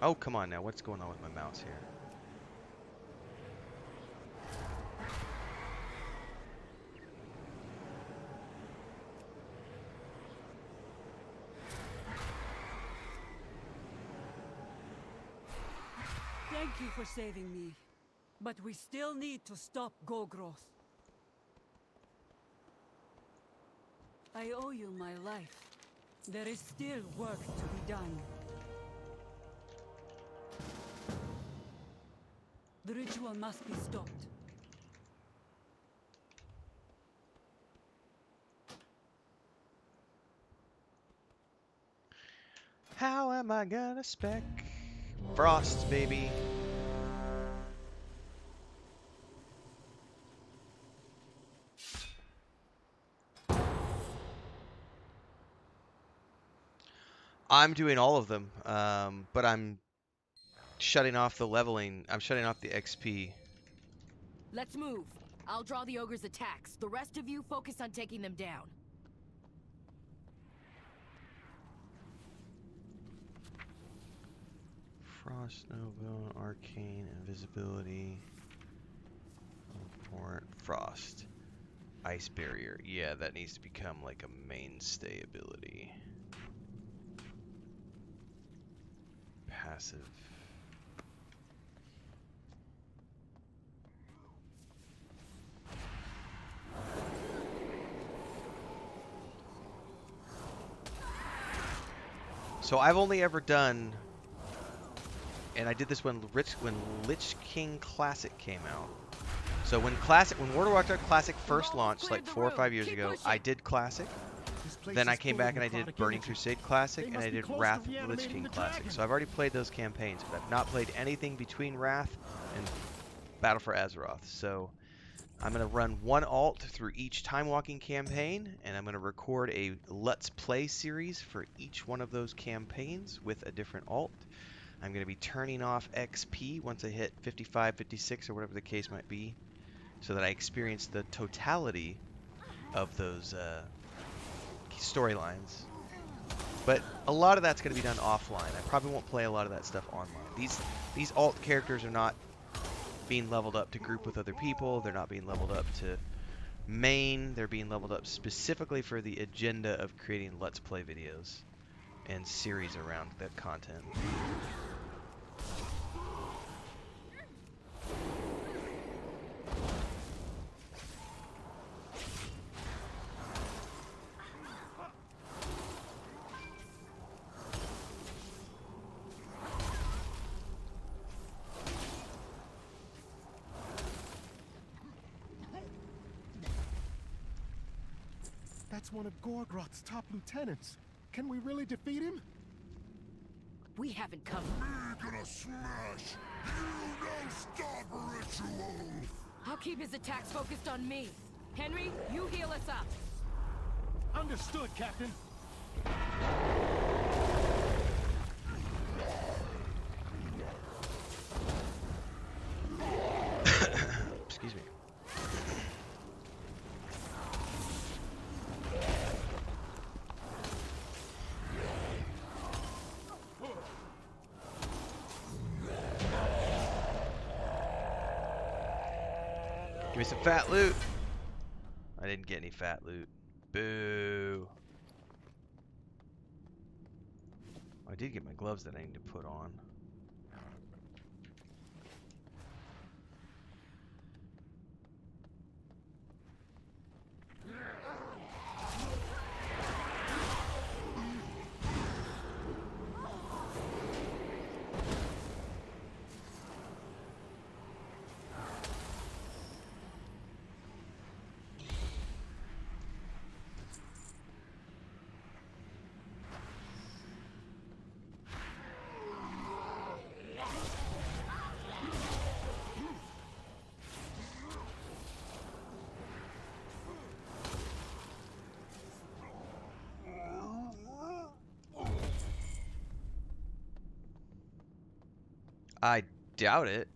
Oh, come on now. What's going on with my mouse here? Thank you for saving me. But we still need to stop Gogroth. I owe you my life. There is still work to be done. The ritual must be stopped. How am I gonna spec Frost, baby? I'm doing all of them, but I'm shutting off the leveling. I'm shutting off the XP. Let's move. I'll draw the ogre's attacks. The rest of you focus on taking them down. Frost, Nova, Arcane, Invisibility, Teleport, Frost, Ice Barrier. Yeah, that needs to become like a mainstay ability. Passive. So I've only ever done, and I did this when Lich King Classic came out. So when World of Warcraft Classic first launched, like 4 or 5 years ago, I did Classic. Then I came back and I did Burning Crusade Classic, and I did Wrath of the Lich King Classic. So I've already played those campaigns, but I've not played anything between Wrath and Battle for Azeroth. So I'm going to run one alt through each time walking campaign, and I'm going to record a Let's Play series for each one of those campaigns with a different alt. I'm going to be turning off XP once I hit 55, 56, or whatever the case might be, so that I experience the totality of those storylines. But a lot of that's going to be done offline. I probably won't play a lot of that stuff online. These alt characters are not being leveled up to group with other people. They're not being leveled up to main. They're being leveled up specifically for the agenda of creating Let's Play videos and series around that content. That's one of Gorgroth's top lieutenants. Can we really defeat him? We haven't come. We're gonna smash you no stop ritual. I'll keep his attacks focused on me. Henry, you heal us up. Understood, Captain. Excuse me. Give me some fat loot. I didn't get any fat loot. Boo. I did get my gloves that I need to put on. I doubt it.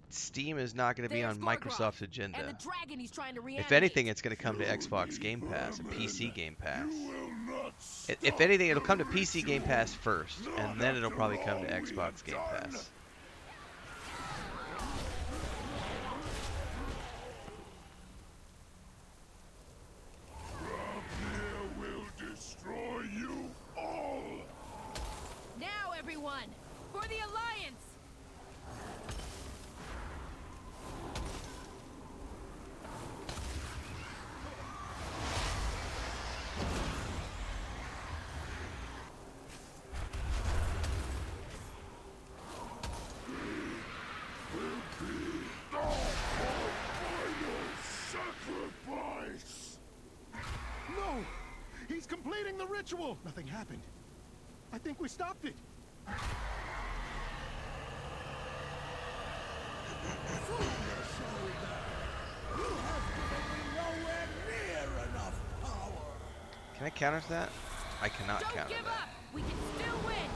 Steam is not going to be on Microsoft's agenda. And the dragon he's trying to reanimate. If anything, it's going to come to Xbox Game Pass and PC Game Pass. If anything, it'll come to PC Game Pass first, and then it'll probably come to Xbox Game Pass. Will destroy you all. Now, everyone, for the Alliance! Sacrifice. No! He's completing the ritual! Nothing happened. I think we stopped it. Can I counter that? I cannot Don't counter give that. up! We can still win!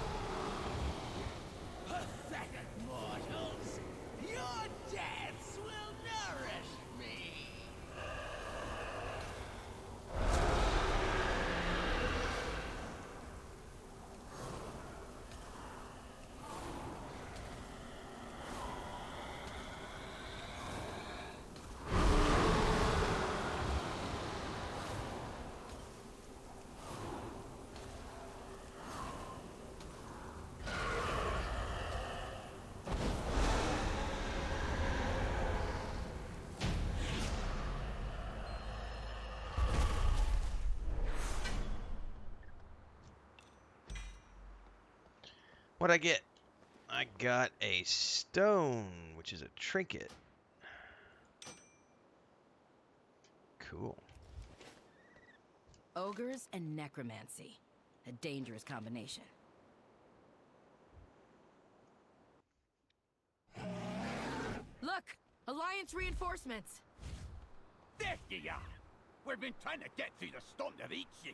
Pathetic mortals! Your deaths will nourish me! What'd I get? I got a stone, which is a trinket. Cool. Ogres and necromancy. A dangerous combination. Look! Alliance reinforcements! There you are! We've been trying to get through the storm to reach you.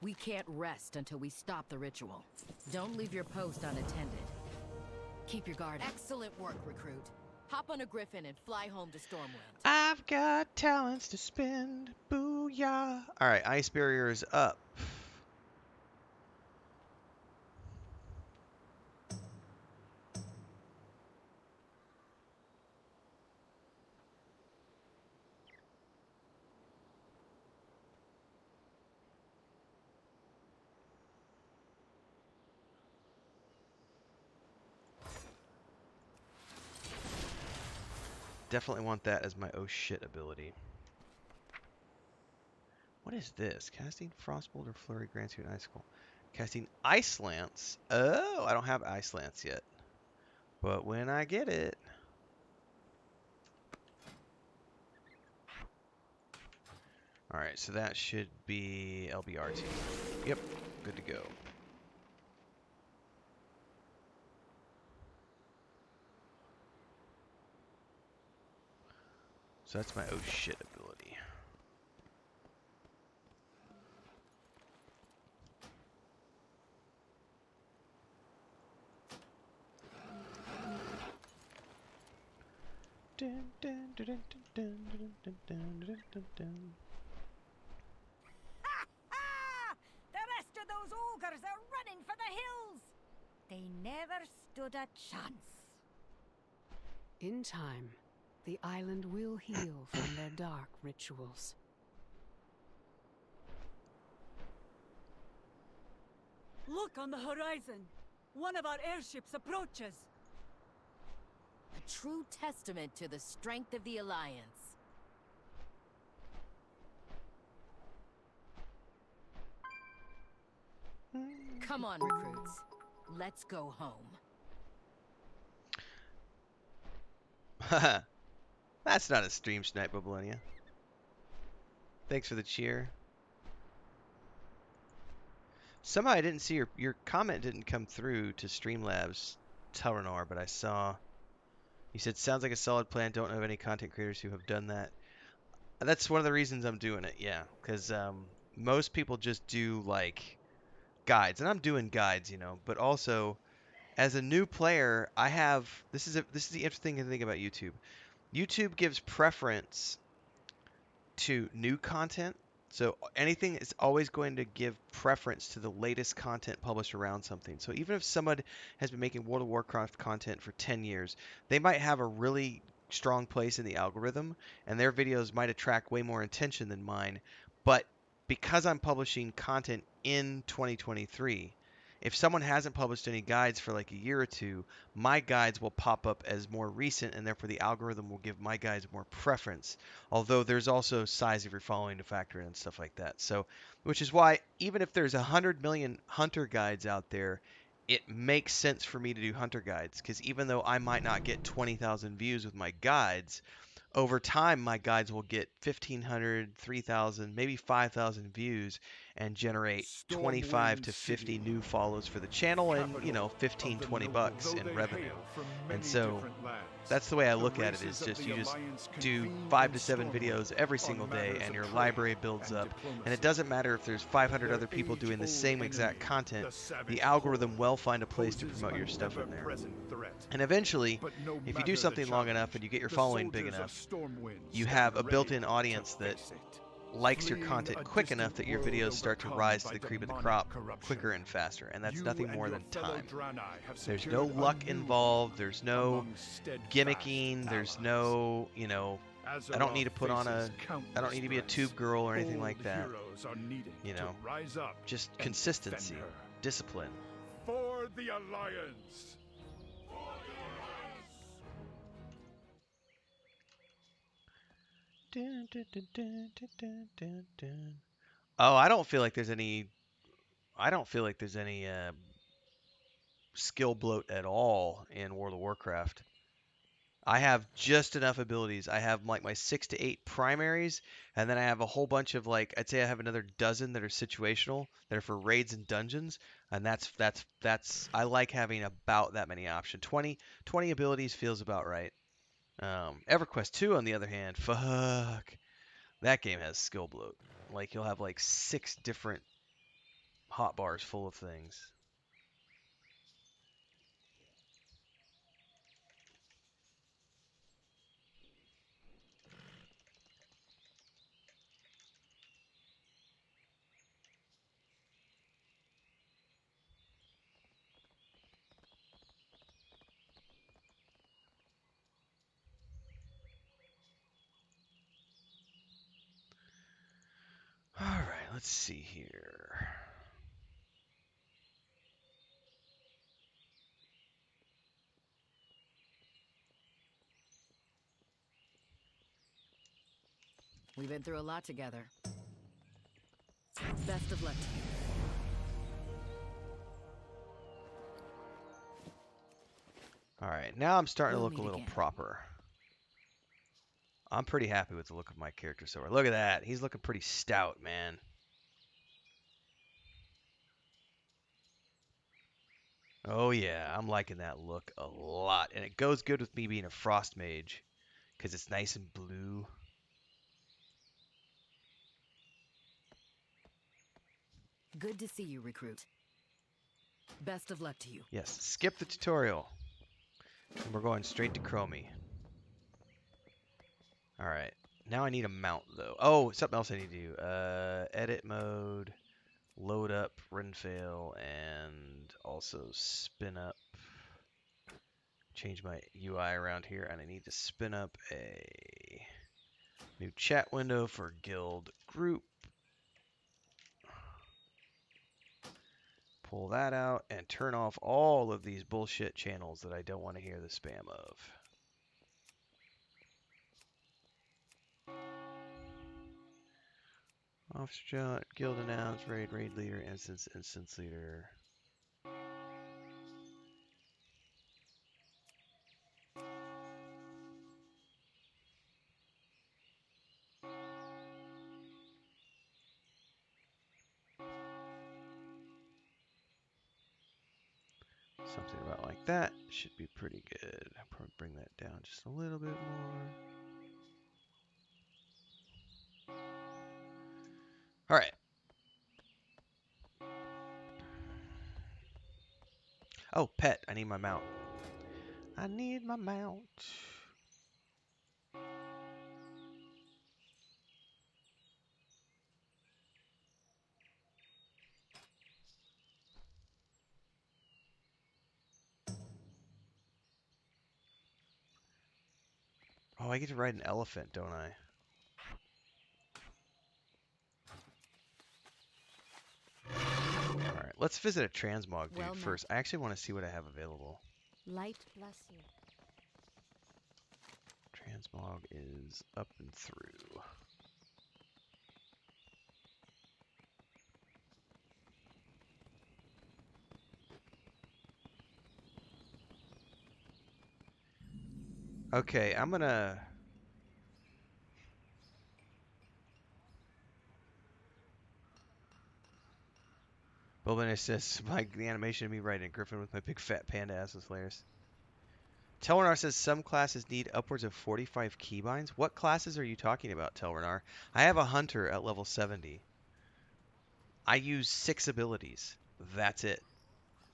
We can't rest until we stop the ritual. Don't leave your post unattended. Keep your guard. Excellent work, recruit. Hop on a griffin and fly home to Stormwind. I've got talents to spend. Booyah. Alright, ice barrier is up. Definitely want that as my oh shit ability. What is this? Casting Frostbolt or Flurry grants you an icicle. Casting Ice Lance. Oh, I don't have Ice Lance yet. But when I get it... Alright, so that should be LBRT. Yep, good to go. So that's my oh shit ability. Dun, dun, dun, dun, dun, dun, dun, dun, dun, dun, dun. Ha ha! The rest of those ogres are running for the hills. They never stood a chance. In time, the island will heal from their dark rituals. Look on the horizon. One of our airships approaches. A true testament to the strength of the Alliance. Come on, recruits. Let's go home. That's not a stream snipe, Babylonia. Thanks for the cheer. Somehow I didn't see your comment didn't come through to Streamlabs Telenar, but I saw you said sounds like a solid plan. Don't know of any content creators who have done that. That's one of the reasons I'm doing it. Yeah, because most people just do like guides, and I'm doing guides, you know. But also, as a new player, I have this is the interesting thing about YouTube. YouTube gives preference to new content. So anything is always going to give preference to the latest content published around something. So even if someone has been making World of Warcraft content for 10 years, they might have a really strong place in the algorithm, and their videos might attract way more attention than mine. But because I'm publishing content in 2023, if someone hasn't published any guides for like a year or two, my guides will pop up as more recent, and therefore the algorithm will give my guides more preference. Although there's also size of your following to factor in and stuff like that. So, which is why even if there's 100 million hunter guides out there, it makes sense for me to do hunter guides, because even though I might not get 20,000 views with my guides, over time my guides will get 1,500, 3,000, maybe 5,000 views and generate 25 to 50 new follows for the channel, and you know, 15, 20 bucks in revenue. And so that's the way I look at it, is just you just do 5 to 7 videos every single day and your library builds up, and it doesn't matter if there's 500 other people doing the same exact content, the algorithm will find a place to promote your stuff in there. And eventually, if you do something long enough and you get your following big enough, you have a built-in audience that likes your content quick enough that your videos start to rise to the cream of the crop quicker and faster, and that's nothing more than time. There's no luck involved, there's no gimmicking, there's no, you know, I don't need to put on I don't need to be a tube girl or anything like that. You know, just consistency, discipline. For the Alliance! Dun, dun, dun, dun, dun, dun, dun, dun. Oh, I don't feel like there's any skill bloat at all in World of Warcraft. I have just enough abilities. I have like my 6 to 8 primaries, and then I have a whole bunch of, like, I'd say I have another dozen that are situational, that are for raids and dungeons, and that's I like having about that many options. 20 abilities feels about right. EverQuest 2, on the other hand, fuck, that game has skill bloat. Like, you'll have like 6 different hotbars full of things. All right, let's see here. We've been through a lot together. Best of luck to you. All right, now I'm starting to look a little proper. I'm pretty happy with the look of my character so far. Look at that. He's looking pretty stout, man. Oh yeah, I'm liking that look a lot. And it goes good with me being a frost mage because it's nice and blue. Good to see you, recruit. Best of luck to you. Yes, skip the tutorial. And we're going straight to Chromie. Alright, now I need a mount though. Oh, something else I need to do. Edit mode, load up Renfail, and also spin up. Change my UI around here, and I need to spin up a new chat window for guild group. Pull that out and turn off all of these bullshit channels that I don't want to hear the spam of. Officer guild announce, raid leader, instance leader. Something about like that should be pretty good. I'll probably bring that down just a little bit more. All right. Oh, pet. I need my mount. I need my mount. Oh, I get to ride an elephant, don't I? Alright, let's visit a transmog dude first. I actually want to see what I have available. Light bless you. Transmog is up and through. Okay, I'm gonna... Bobin says, like the animation of me riding a griffin with my big fat panda ass and slayers. Telrenar says some classes need upwards of 45 keybinds. What classes are you talking about, Telrenar? I have a hunter at level 70. I use 6 abilities. That's it.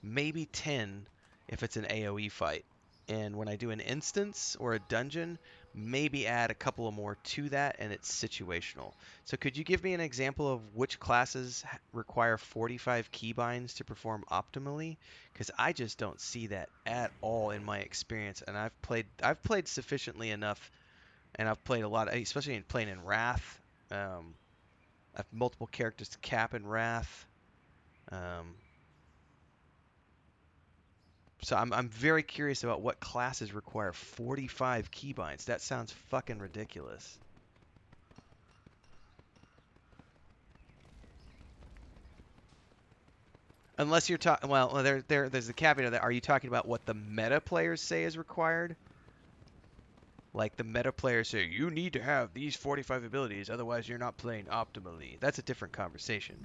Maybe 10 if it's an AoE fight. And when I do an instance or a dungeon, maybe add a couple of more to that, and it's situational. So could you give me an example of which classes require 45 keybinds to perform optimally? Because I just don't see that at all in my experience, and I've played sufficiently enough, and I've played a lot, especially in playing in Wrath. I have multiple characters to cap in Wrath. So I'm very curious about what classes require 45 keybinds. That sounds fucking ridiculous. Unless you're talking, well, there's the caveat of that. Are you talking about what the meta players say is required? Like the meta players say, you need to have these 45 abilities, otherwise you're not playing optimally. That's a different conversation.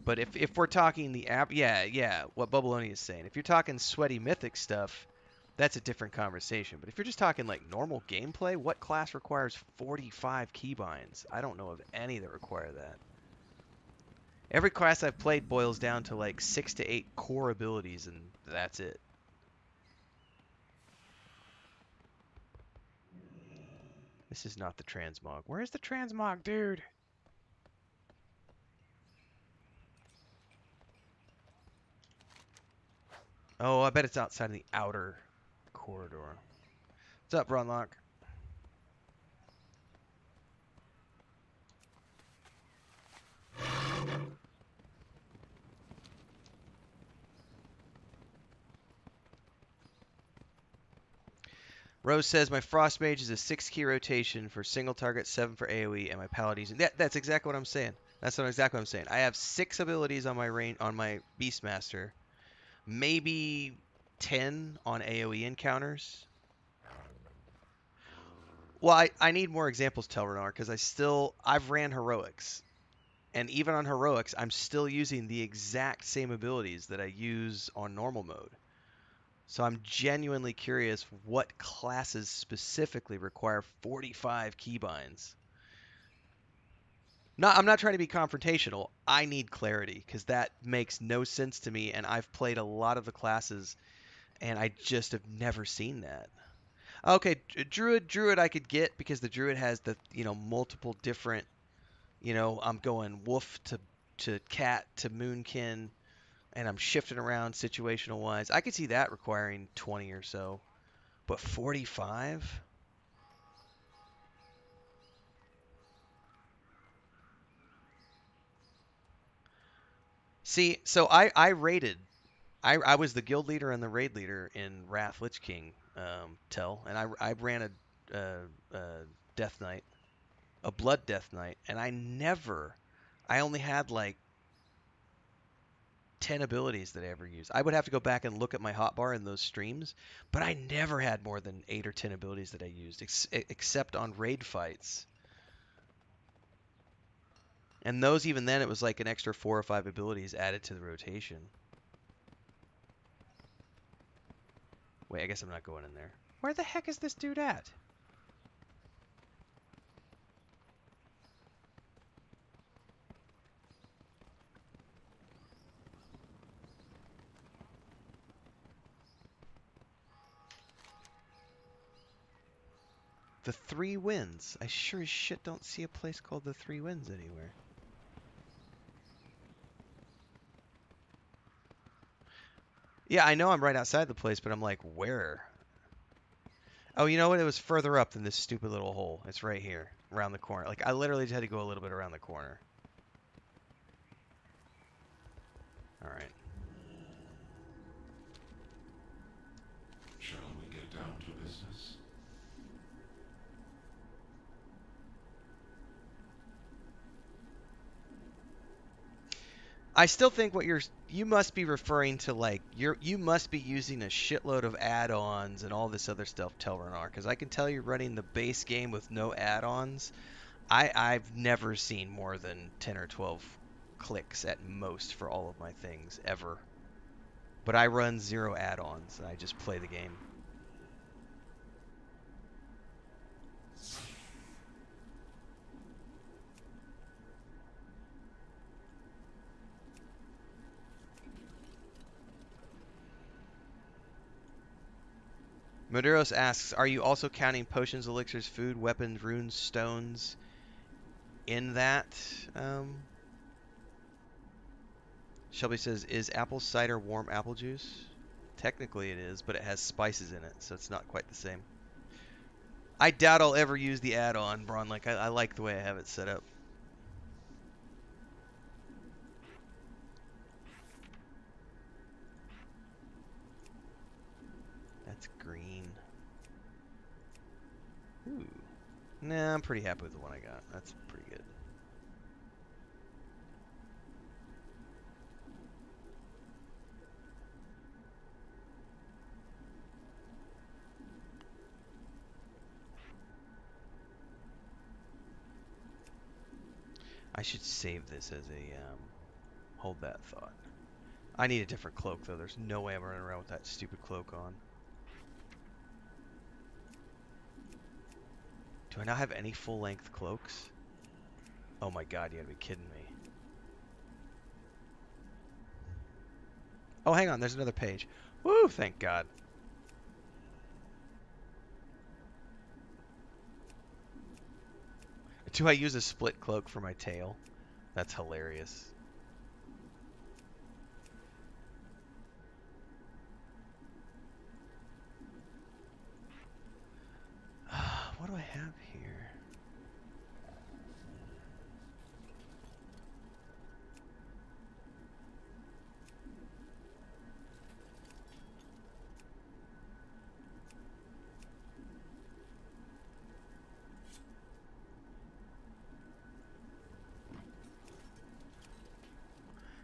But if we're talking the app, yeah, what Bubbaloni is saying. If you're talking sweaty mythic stuff, that's a different conversation. But if you're just talking like normal gameplay, what class requires 45 keybinds? I don't know of any that require that. Every class I've played boils down to like 6 to 8 core abilities, and that's it. This is not the transmog. Where's the transmog, dude? Oh, I bet it's outside of the outer corridor. What's up, Runlock? Rose says, my Frost Mage is a 6 key rotation for single target, 7 for AoE, and my Paladin. That's exactly what I'm saying. That's exactly what I'm saying. I have 6 abilities on my Beastmaster. Maybe 10 on AoE encounters. Well, I need more examples, Telrenar, because I've ran heroics, and even on heroics, I'm still using the exact same abilities that I use on normal mode. So I'm genuinely curious what classes specifically require 45 keybinds. I'm not trying to be confrontational. I need clarity because that makes no sense to me, and I've played a lot of the classes, and I just have never seen that. Okay, druid I could get because the druid has the multiple different, I'm going wolf to cat to moonkin, and I'm shifting around situational wise. I could see that requiring 20 or so, but 45? See, so I raided. I was the guild leader and the raid leader in Wrath Lich King, and I ran a Death Knight, a Blood Death Knight, and I only had like 10 abilities that I ever used. I would have to go back and look at my hotbar in those streams, but I never had more than 8 or 10 abilities that I used, except on raid fights. And those, even then, it was like an extra 4 or 5 abilities added to the rotation. Wait, I guess I'm not going in there. Where the heck is this dude at? The Three Winds. I sure as shit don't see a place called the Three Winds anywhere. Yeah, I know I'm right outside the place, but I'm like, where? Oh, you know what? It was further up than this stupid little hole. It's right here, around the corner. Like, I literally just had to go a little bit around the corner. Alright. Shall we get down to business? I still think what you must be referring to, like, you must be using a shitload of add-ons and all this other stuff, Telrenar, because I can tell you running the base game with no add-ons, I've never seen more than 10 or 12 clicks at most for all of my things, ever. But I run 0 add-ons, and I just play the game. Maduros asks, are you also counting potions, elixirs, food, weapons, runes, stones in that? Shelby says, is apple cider warm apple juice? Technically it is, but it has spices in it, so it's not quite the same. I doubt I'll ever use the add-on, Braun. Like, I like the way I have it set up. That's green. Ooh. Nah, I'm pretty happy with the one I got. That's pretty good. I should save this as a, hold that thought. I need a different cloak, though. There's no way I'm running around with that stupid cloak on. Do I not have any full-length cloaks? Oh my god, you gotta be kidding me. Oh, hang on, there's another page. Woo, thank god. Do I use a split cloak for my tail? That's hilarious. What do I have here?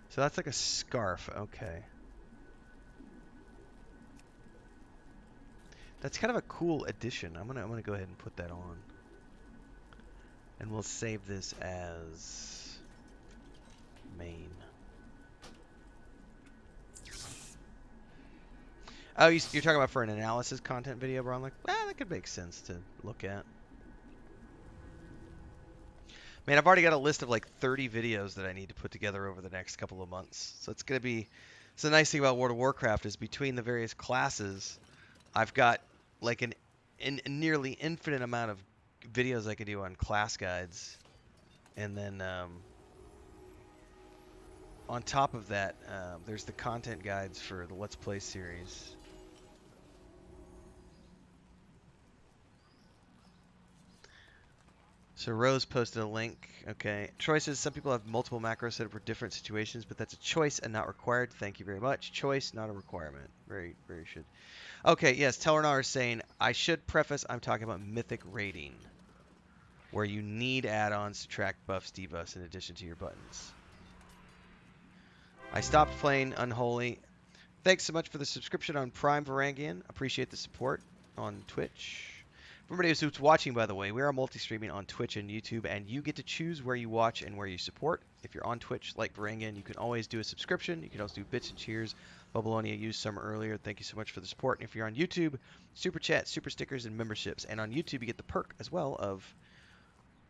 So that's like a scarf, okay. That's kind of a cool addition. I'm gonna go ahead and put that on. And we'll save this as main. Oh, you're talking about for an analysis content video, bro? I'm like, that could make sense to look at. Man, I've already got a list of like 30 videos that I need to put together over the next couple of months. So it's gonna be. So the nice thing about World of Warcraft is between the various classes, I've got like a nearly infinite amount of videos I can do on class guides, and then on top of that, there's the content guides for the Let's Play series. So Rose posted a link. Okay. Troy says some people have multiple macros set up for different situations, but that's a choice and not required. Thank you very much. Choice, not a requirement. Very, very should. Okay, yes. Tellernar is saying, I should preface I'm talking about mythic rating, where you need add-ons to track buffs, debuffs in addition to your buttons. I stopped playing Unholy. Thanks so much for the subscription on Prime, Varangian. Appreciate the support on Twitch. For everybody who's watching, by the way, we are multi-streaming on Twitch and YouTube, and you get to choose where you watch and where you support. If you're on Twitch, like Varangian, you can always do a subscription. You can also do bits and cheers. Babylonia used some earlier. Thank you so much for the support. And if you're on YouTube, super chat, super stickers, and memberships. And on YouTube, you get the perk as well of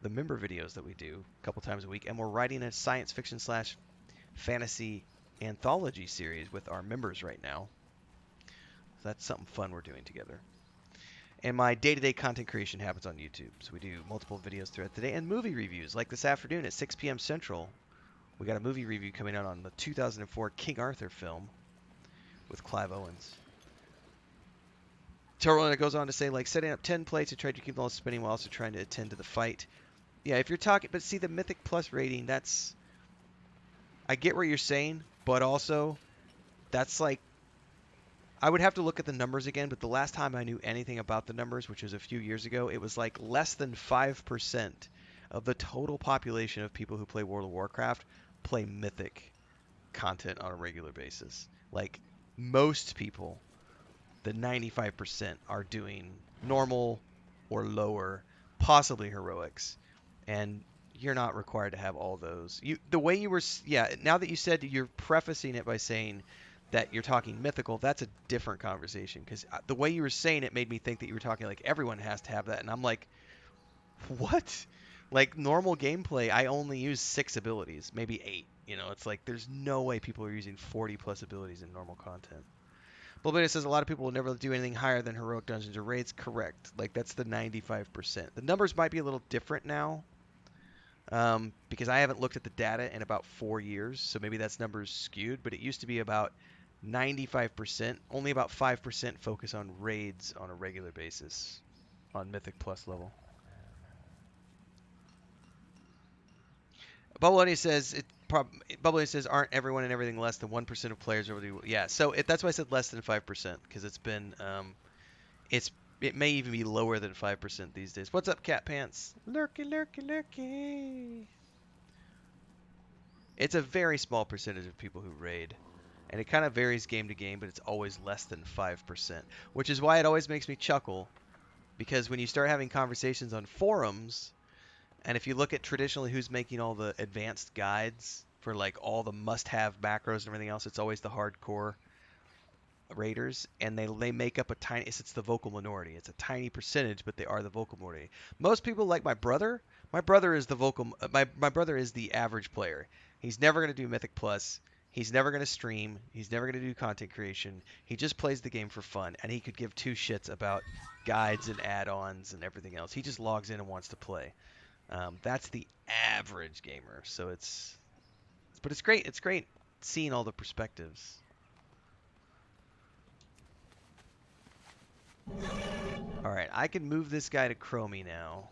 the member videos that we do a couple times a week. And we're writing a science fiction / fantasy anthology series with our members right now. So that's something fun we're doing together. And my day-to-day content creation happens on YouTube. So we do multiple videos throughout the day and movie reviews. Like this afternoon at 6 p.m. Central, we got a movie review coming out on the 2004 King Arthur film with Clive Owens. Torolina goes on to say, like, setting up 10 plates and trying to keep them all spinning while also trying to attend to the fight. Yeah, if you're talking, but see the Mythic Plus rating, that's, I get what you're saying, but also that's like, I would have to look at the numbers again, but the last time I knew anything about the numbers, which was a few years ago, it was like less than 5% of the total population of people who play World of Warcraft play Mythic content on a regular basis. Like, most people, the 95%, are doing normal or lower, possibly heroics. And you're not required to have all those. The way you were, yeah, now that you said you're prefacing it by saying that you're talking mythical, that's a different conversation. Because the way you were saying it made me think that you were talking like everyone has to have that. And I'm like, what? Like normal gameplay, I only use 6 abilities, maybe 8. You know, it's like there's no way people are using 40 plus abilities in normal content. Bulbita says a lot of people will never do anything higher than heroic dungeons or raids. Correct. Like that's the 95%. The numbers might be a little different now. Because I haven't looked at the data in about 4 years, so maybe that's numbers skewed, but it used to be about 95%, only about 5% focus on raids on a regular basis on Mythic Plus level. Bubbly says aren't everyone and everything less than 1% of players over the, yeah, so that's why I said less than 5%, because it's been it may even be lower than 5% these days. What's up, Cat Pants? Lurky, lurky, lurky. It's a very small percentage of people who raid. And it kind of varies game to game, but it's always less than 5%. Which is why it always makes me chuckle. Because when you start having conversations on forums, and if you look at traditionally who's making all the advanced guides for like all the must-have macros and everything else, it's always the hardcore raiders, and they make up a tiny, it's the vocal minority. It's a tiny percentage, but they are the vocal minority. Most people, like my brother is the vocal, my brother is the average player. He's never going to do Mythic Plus. He's never going to stream. He's never going to do content creation. He just plays the game for fun, and he could give 2 shits about guides and add-ons and everything else. He just logs in and wants to play. That's the average gamer. So but it's great. It's great seeing all the perspectives. Alright, I can move this guy to Chromie now.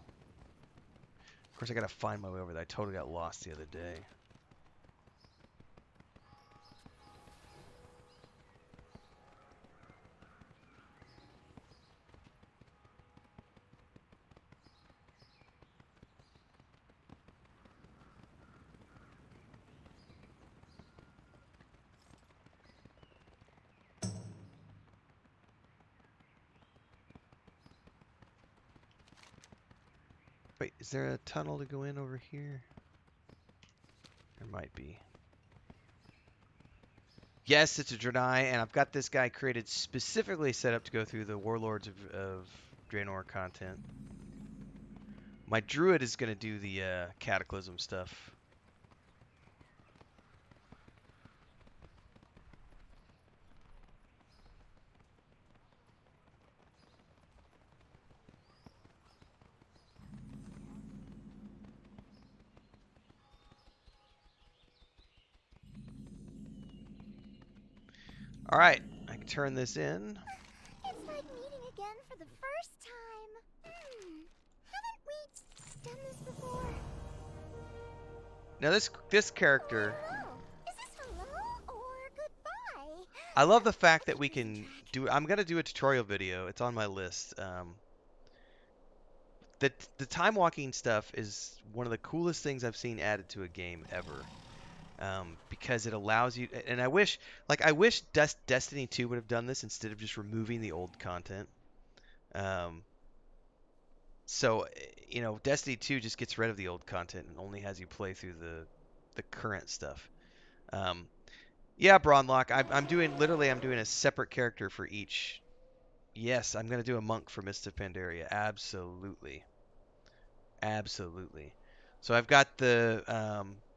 Of course, I gotta find my way over there. I totally got lost the other day. Wait, is there a tunnel to go in over here? There might be. Yes, it's a Draenei, and I've got this guy created specifically set up to go through the Warlords of Draenor content. My druid is going to do the Cataclysm stuff. All right, I can turn this in. It's like meeting again for the first time. Haven't we done this before? Now this character. Hello. Is this hello or goodbye? I love the fact that we can do. I'm gonna do a tutorial video. It's on my list. The time walking stuff is one of the coolest things I've seen added to a game ever. Because it allows you, and I wish Destiny 2 would have done this instead of just removing the old content. So, you know, Destiny 2 just gets rid of the old content and only has you play through the current stuff. Yeah, Bronlock, I'm doing a separate character for each. Yes, I'm gonna do a monk for Mist of Pandaria. Absolutely. Absolutely. So I've got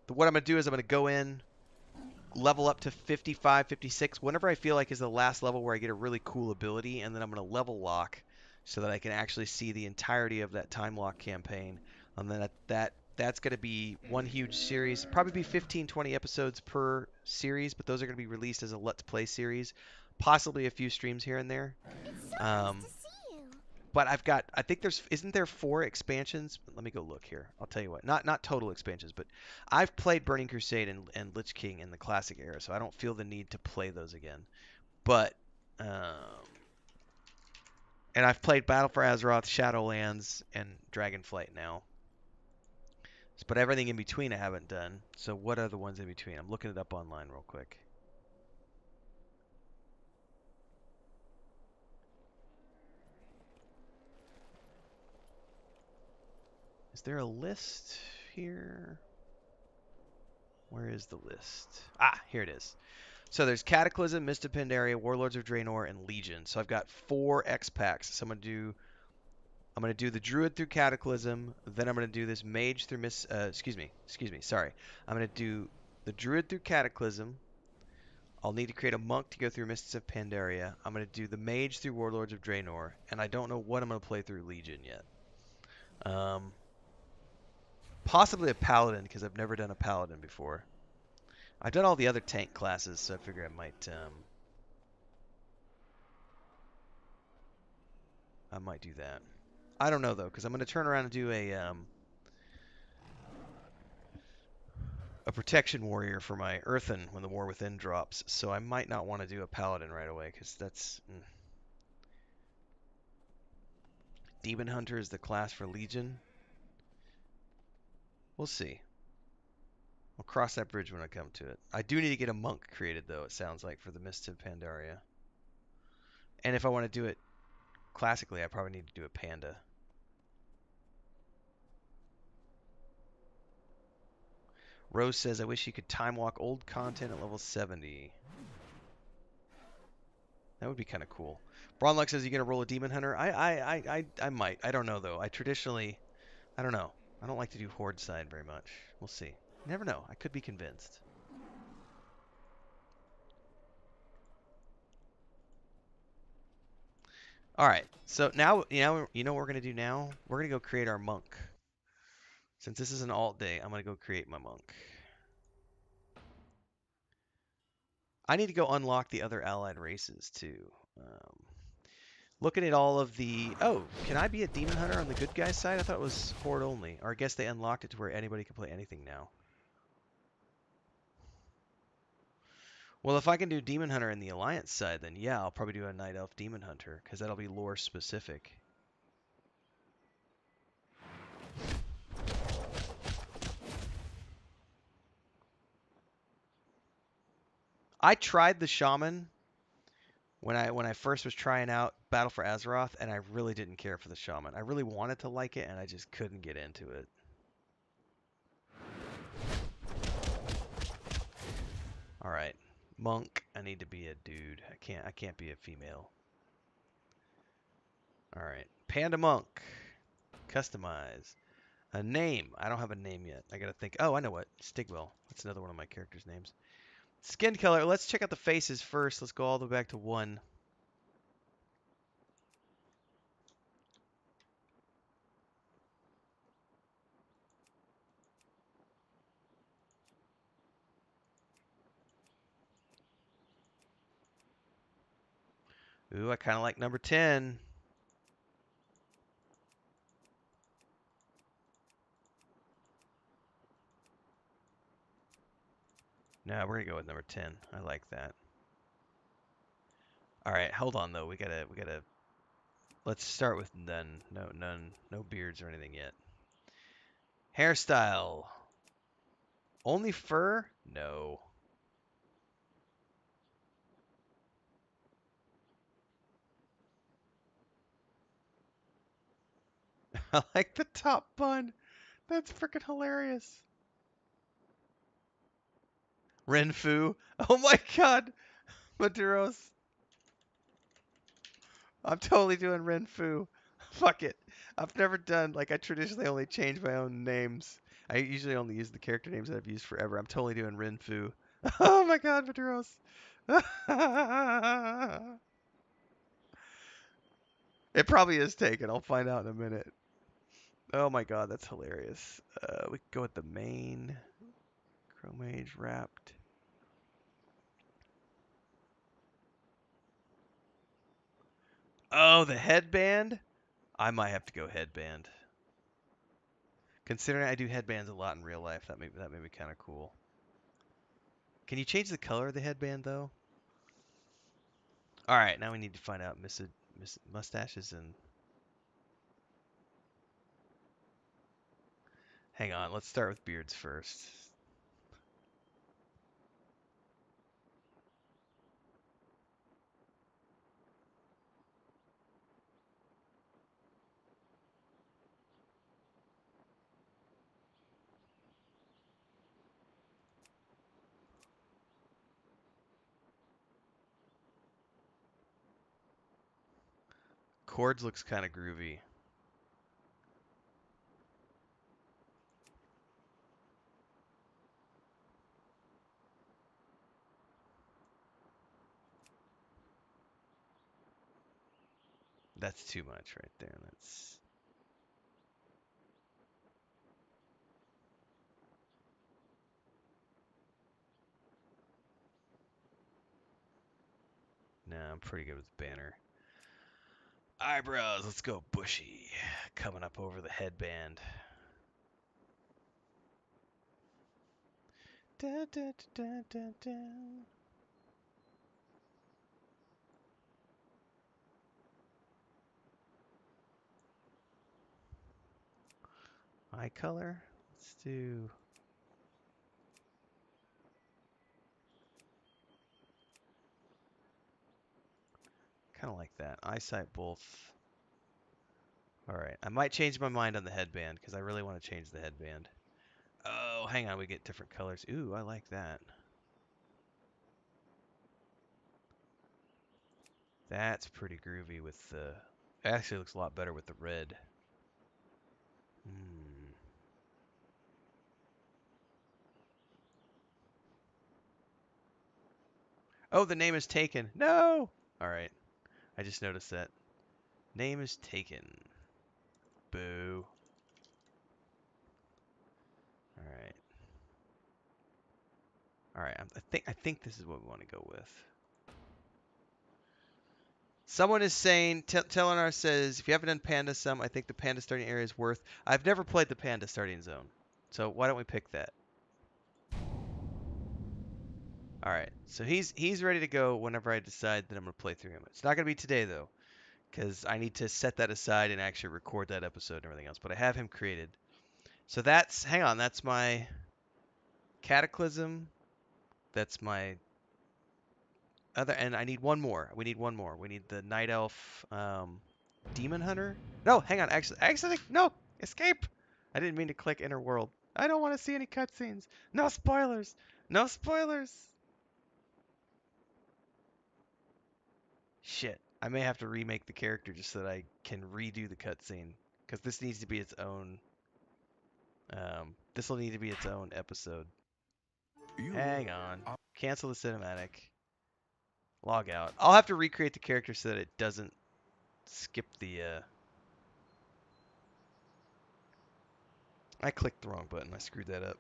what I'm going to do is I'm going to go in, level up to 55, 56, whenever I feel like is the last level where I get a really cool ability, and then I'm going to level lock so that I can actually see the entirety of that time lock campaign. And then that's going to be one huge series, probably be 15, 20 episodes per series, but those are going to be released as a Let's Play series, possibly a few streams here and there. It's so nice to see you. But I think isn't there 4 expansions? Let me go look here. I'll tell you what. Not total expansions, but I've played Burning Crusade and Lich King in the classic era, so I don't feel the need to play those again. But, and I've played Battle for Azeroth, Shadowlands, and Dragonflight now. But everything in between I haven't done. So what are the ones in between? I'm looking it up online real quick. Is there a list here? Where is the list? Ah, here it is. So there's Cataclysm, Mist of Pandaria, Warlords of Draenor, and Legion. So I've got 4 X packs. So I'm gonna do the Druid through Cataclysm. Then I'm gonna do this Mage through excuse me. Sorry. I'm gonna do the Druid through Cataclysm. I'll need to create a monk to go through Mists of Pandaria. I'm gonna do the Mage through Warlords of Draenor, and I don't know what I'm gonna play through Legion yet. Possibly a Paladin, because I've never done a Paladin before. I've done all the other tank classes, so I figure I might do that. I don't know, though, because I'm going to turn around and do a Protection Warrior for my Earthen when the War Within drops, so I might not want to do a Paladin right away, because that's... Demon Hunter is the class for Legion. We'll see. I'll cross that bridge when I come to it. I do need to get a monk created, though, it sounds like, for the Mists of Pandaria. And if I want to do it classically, I probably need to do a panda. Rose says, I wish you could time walk old content at level 70. That would be kind of cool. Bronluck says, you going to roll a Demon Hunter? I might. I don't know, though. I don't know. I don't like to do Horde side very much. We'll see. You never know. I could be convinced. All right. So now, you know what we're going to do now? We're going to go create our monk. Since this is an alt day, I'm going to go create my monk. I need to go unlock the other allied races, too. Looking at all of the... Oh, can I be a Demon Hunter on the good guys side? I thought it was Horde only. Or I guess they unlocked it to where anybody can play anything now. Well, if I can do Demon Hunter in the Alliance side, then yeah, I'll probably do a Night Elf Demon Hunter, because that'll be lore specific. I tried the Shaman when I first was trying out Battle for Azeroth, and I really didn't care for the shaman. I really wanted to like it, and I just couldn't get into it. All right, monk. I need to be a dude. I can't be a female. All right, panda monk. Customize. A name. I don't have a name yet. I gotta think. Oh, I know what. Stigwell. That's another one of my characters' names. Skin color. Let's check out the faces first. Let's go all the way back to 1. Ooh, I kind of like number 10. No, we're gonna go with number 10. I like that. All right, hold on though. We gotta. Let's start with none. No beards or anything yet. Hairstyle. Only fur? No. I like the top bun. That's freaking hilarious. Renfu. Oh my god. Maduros. I'm totally doing Renfu. Fuck it. I've never done, like, I traditionally only change my own names. I usually only use the character names that I've used forever. I'm totally doing Renfu. Oh my god, Maduros. It probably is taken. I'll find out in a minute. Oh my god, that's hilarious. We can go with the main. Chromage wrapped. Oh, the headband? I might have to go headband. Considering I do headbands a lot in real life, that may be kind of cool. Can you change the color of the headband though? All right, now we need to find out mustaches and. Hang on, let's start with beards first. Chords looks kind of groovy. That's too much right there. That's. Nah, I'm pretty good with the banner. Eyebrows, let's go bushy. Coming up over the headband. Da, da, da, da, da. Eye color, let's do. Kind of like that. Eyesight both. All right, I might change my mind on the headband because I really want to change the headband. Oh, hang on, we get different colors. Ooh, I like that. That's pretty groovy with the. It actually looks a lot better with the red. Oh, the name is taken. No! All right, I just noticed that. Name is taken. Boo. All right. All right, I think this is what we want to go with. Someone is saying, Telenar says, if you haven't done Panda Sum, I think the Panda starting area is worth. I've never played the Panda starting zone, so why don't we pick that? All right, so he's ready to go whenever I decide that I'm gonna play through him. It's not gonna be today though, because I need to set that aside and actually record that episode and everything else. But I have him created. So that's hang on, that's my Cataclysm. That's my And I need one more. We need one more. We need the Night Elf Demon Hunter. No, hang on. Actually, no. Escape. I didn't mean to click Inner World. I don't want to see any cutscenes. No spoilers. No spoilers. Shit. I may have to remake the character just so that I can redo the cutscene. Because this needs to be its own. This will need to be its own episode. Hang on. Cancel the cinematic. Log out. I'll have to recreate the character so that it doesn't skip the. I clicked the wrong button. I screwed that up.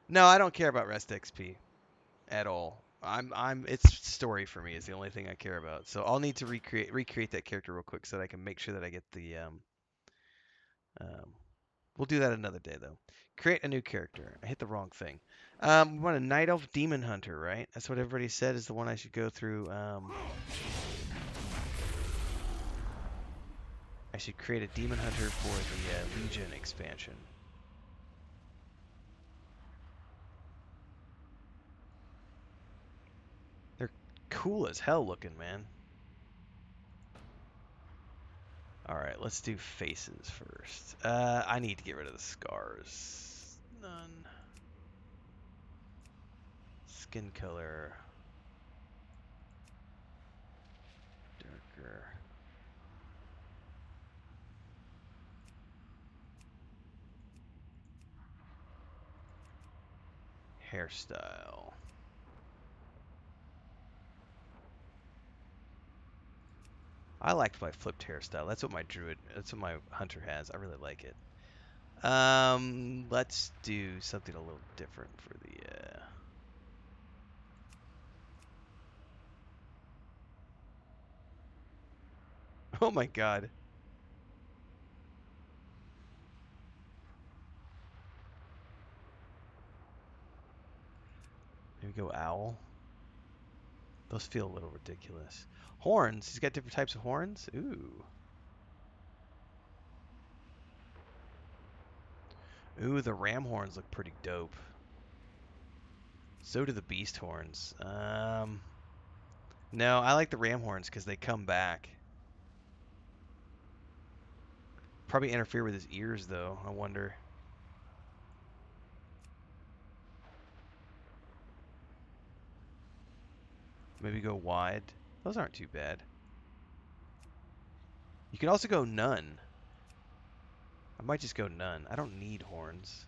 No, I don't care about rest XP at all. It's story for me is the only thing I care about. So I'll need to recreate that character real quick so that I can make sure that I get the we'll do that another day though. Create a new character. I hit the wrong thing. We want a Night Elf Demon Hunter, right? That's what everybody said is the one I should go through. I should create a Demon Hunter for the Legion expansion. They're cool as hell looking, man. Alright, let's do faces first. I need to get rid of the scars. None. Skin color. Darker. Hairstyle. I liked my flipped hairstyle. That's what my hunter has. I really like it. Let's do something a little different for the Oh my god. Maybe go owl. Those feel a little ridiculous. Horns. He's got different types of horns. Ooh. Ooh, the ram horns look pretty dope. So do the beast horns. No, I like the ram horns because they come back. Probably interfere with his ears though, I wonder. Maybe go wide. Those aren't too bad. You can also go none. I might just go none. I don't need horns.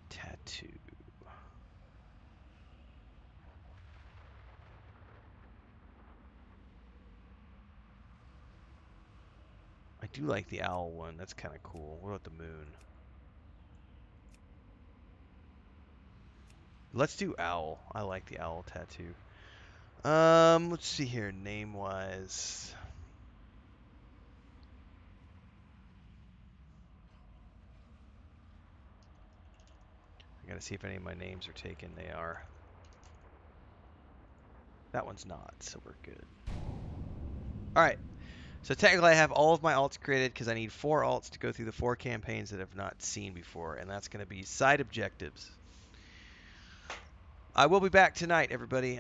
Tattoo. I do like the owl one. That's kind of cool. What about the moon? Let's do owl. I like the owl tattoo. Let's see here, name-wise. I gotta see if any of my names are taken. They are. That one's not, so we're good. Alright, so technically I have all of my alts created because I need 4 alts to go through the 4 campaigns that I've not seen before, and that's going to be side objectives. I will be back tonight, everybody.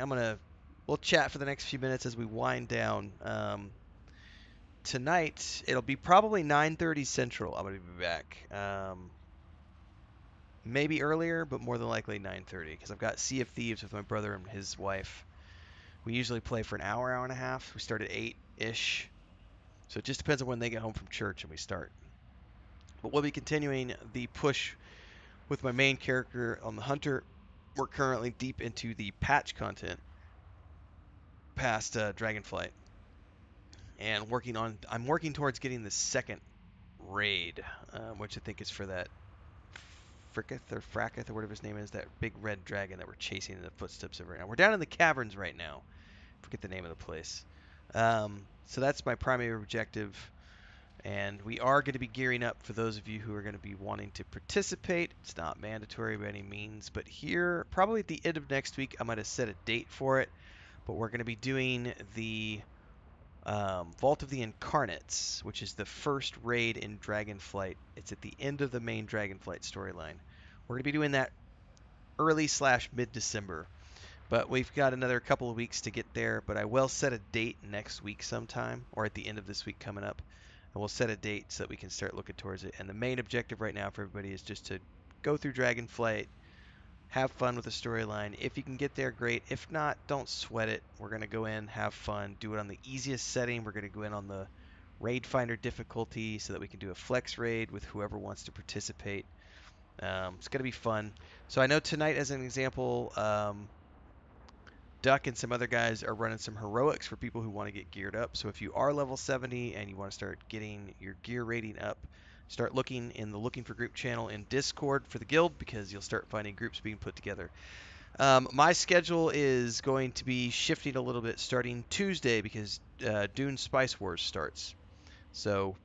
We'll chat for the next few minutes as we wind down. Tonight, it'll be probably 9:30 Central. I'm going to be back. Maybe earlier, but more than likely 9:30 because I've got Sea of Thieves with my brother and his wife. We usually play for an hour, hour and a half. We start at 8-ish. So it just depends on when they get home from church and we start. But we'll be continuing the push with my main character on the Hunter. We're currently deep into the patch content past Dragonflight. And I'm working towards getting the second raid, which I think is for that Fraketh or whatever his name is, that big red dragon that we're chasing in the footsteps of right now. We're down in the caverns right now. Forget the name of the place. So that's my primary objective. And we are going to be gearing up for those of you who are going to be wanting to participate. It's not mandatory by any means, but here, probably at the end of next week, I might have set a date for it. But we're going to be doing the Vault of the Incarnates, which is the first raid in Dragonflight. It's at the end of the main Dragonflight storyline. We're going to be doing that early/mid-December. But we've got another couple of weeks to get there. But I will set a date next week sometime, or at the end of this week coming up. And we'll set a date so that we can start looking towards it. And the main objective right now for everybody is just to go through Dragonflight, have fun with the storyline. If you can get there, great. If not, don't sweat it. We're going to go in, have fun, do it on the easiest setting. We're going to go in on the Raid Finder difficulty so that we can do a flex raid with whoever wants to participate. It's going to be fun. So I know tonight, as an example, Duck and some other guys are running some heroics for people who want to get geared up. So if you are level 70 and you want to start getting your gear rating up, start looking in the Looking for Group channel in Discord for the guild, because you'll start finding groups being put together. My schedule is going to be shifting a little bit starting Tuesday because Dune Spice Wars starts. So,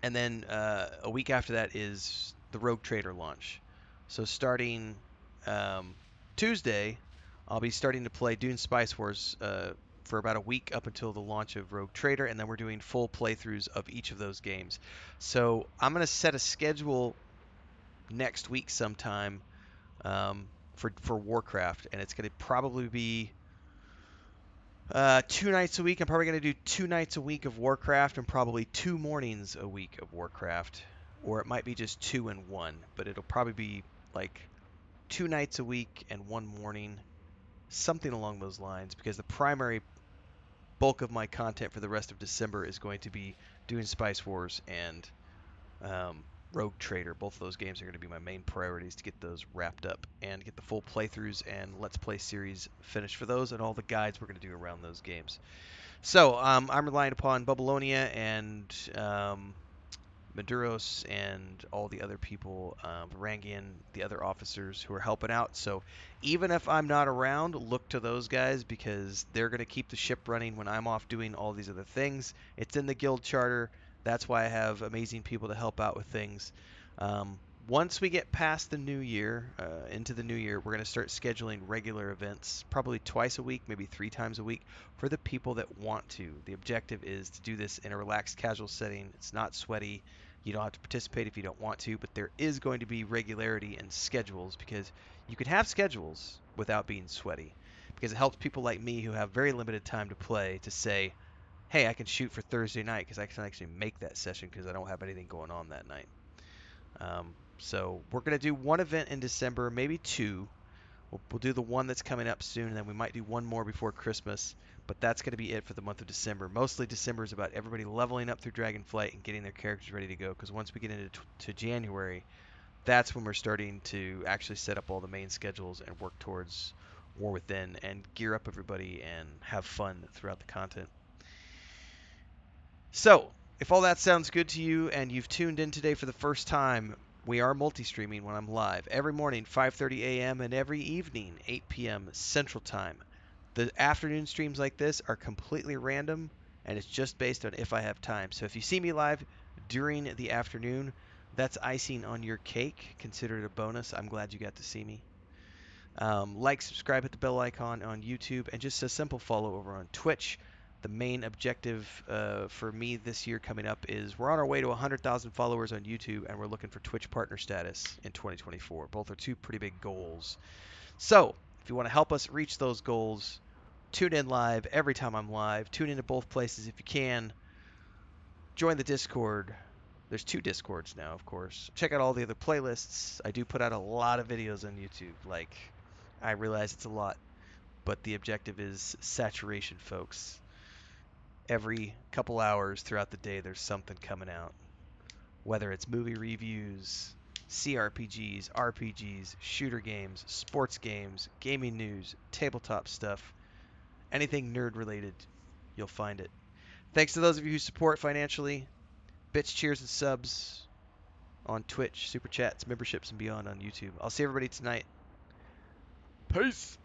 and then a week after that is the Rogue Trader launch. So starting Tuesday, I'll be starting to play Dune Spice Wars for about a week up until the launch of Rogue Trader, and then we're doing full playthroughs of each of those games. So I'm going to set a schedule next week sometime for Warcraft, and it's going to probably be 2 nights a week. I'm probably going to do 2 nights a week of Warcraft and probably 2 mornings a week of Warcraft, or it might be just 2 and 1, but it'll probably be like 2 nights a week and 1 morning. Something along those lines, because the primary bulk of my content for the rest of December is going to be doing Spice Wars and Rogue Trader. Both of those games are going to be my main priorities to get those wrapped up and get the full playthroughs and Let's Play series finished for those, and all the guides we're going to do around those games. So I'm relying upon Babylonia and Maduros and all the other people, Varangian, the other officers who are helping out. So even if I'm not around, look to those guys, because they're going to keep the ship running when I'm off doing all these other things. It's in the guild charter. That's why I have amazing people to help out with things. Once we get past the new year, into the new year, we're going to start scheduling regular events, probably twice a week, maybe 3 times a week, for the people that want to. The objective is to do this in a relaxed, casual setting. It's not sweaty. You don't have to participate if you don't want to, but there is going to be regularity in schedules, because you can have schedules without being sweaty, because it helps people like me who have very limited time to play to say, hey, I can shoot for Thursday night because I can actually make that session because I don't have anything going on that night. So we're going to do 1 event in December, maybe 2. We'll do the one that's coming up soon, and then we might do 1 more before Christmas. But that's going to be it for the month of December. Mostly December is about everybody leveling up through Dragonflight and getting their characters ready to go. Because once we get into January, that's when we're starting to actually set up all the main schedules and work towards War Within and gear up everybody and have fun throughout the content. So, if all that sounds good to you and you've tuned in today for the first time, we are multi-streaming when I'm live. Every morning, 5:30 a.m. and every evening, 8 p.m. Central Time. The afternoon streams like this are completely random, and it's just based on if I have time. So if you see me live during the afternoon, that's icing on your cake. Consider it a bonus. I'm glad you got to see me. Like, subscribe, hit the bell icon on YouTube, and just a simple follow over on Twitch. The main objective for me this year coming up is we're on our way to 100,000 followers on YouTube, and we're looking for Twitch partner status in 2024. Both are 2 pretty big goals. So, if you want to help us reach those goals, tune in live every time I'm live. Tune into both places if you can. Join the Discord. There's 2 Discords now, of course. Check out all the other playlists. I do put out a lot of videos on YouTube. Like, I realize it's a lot. but the objective is saturation, folks. Every couple hours throughout the day, there's something coming out. Whether it's movie reviews, CRPGs, RPGs, shooter games, sports games, gaming news, tabletop stuff, anything nerd related, you'll find it. Thanks to those of you who support financially. Bits, cheers, and subs on Twitch, SuperChats, memberships, and beyond on YouTube. I'll see everybody tonight. Peace!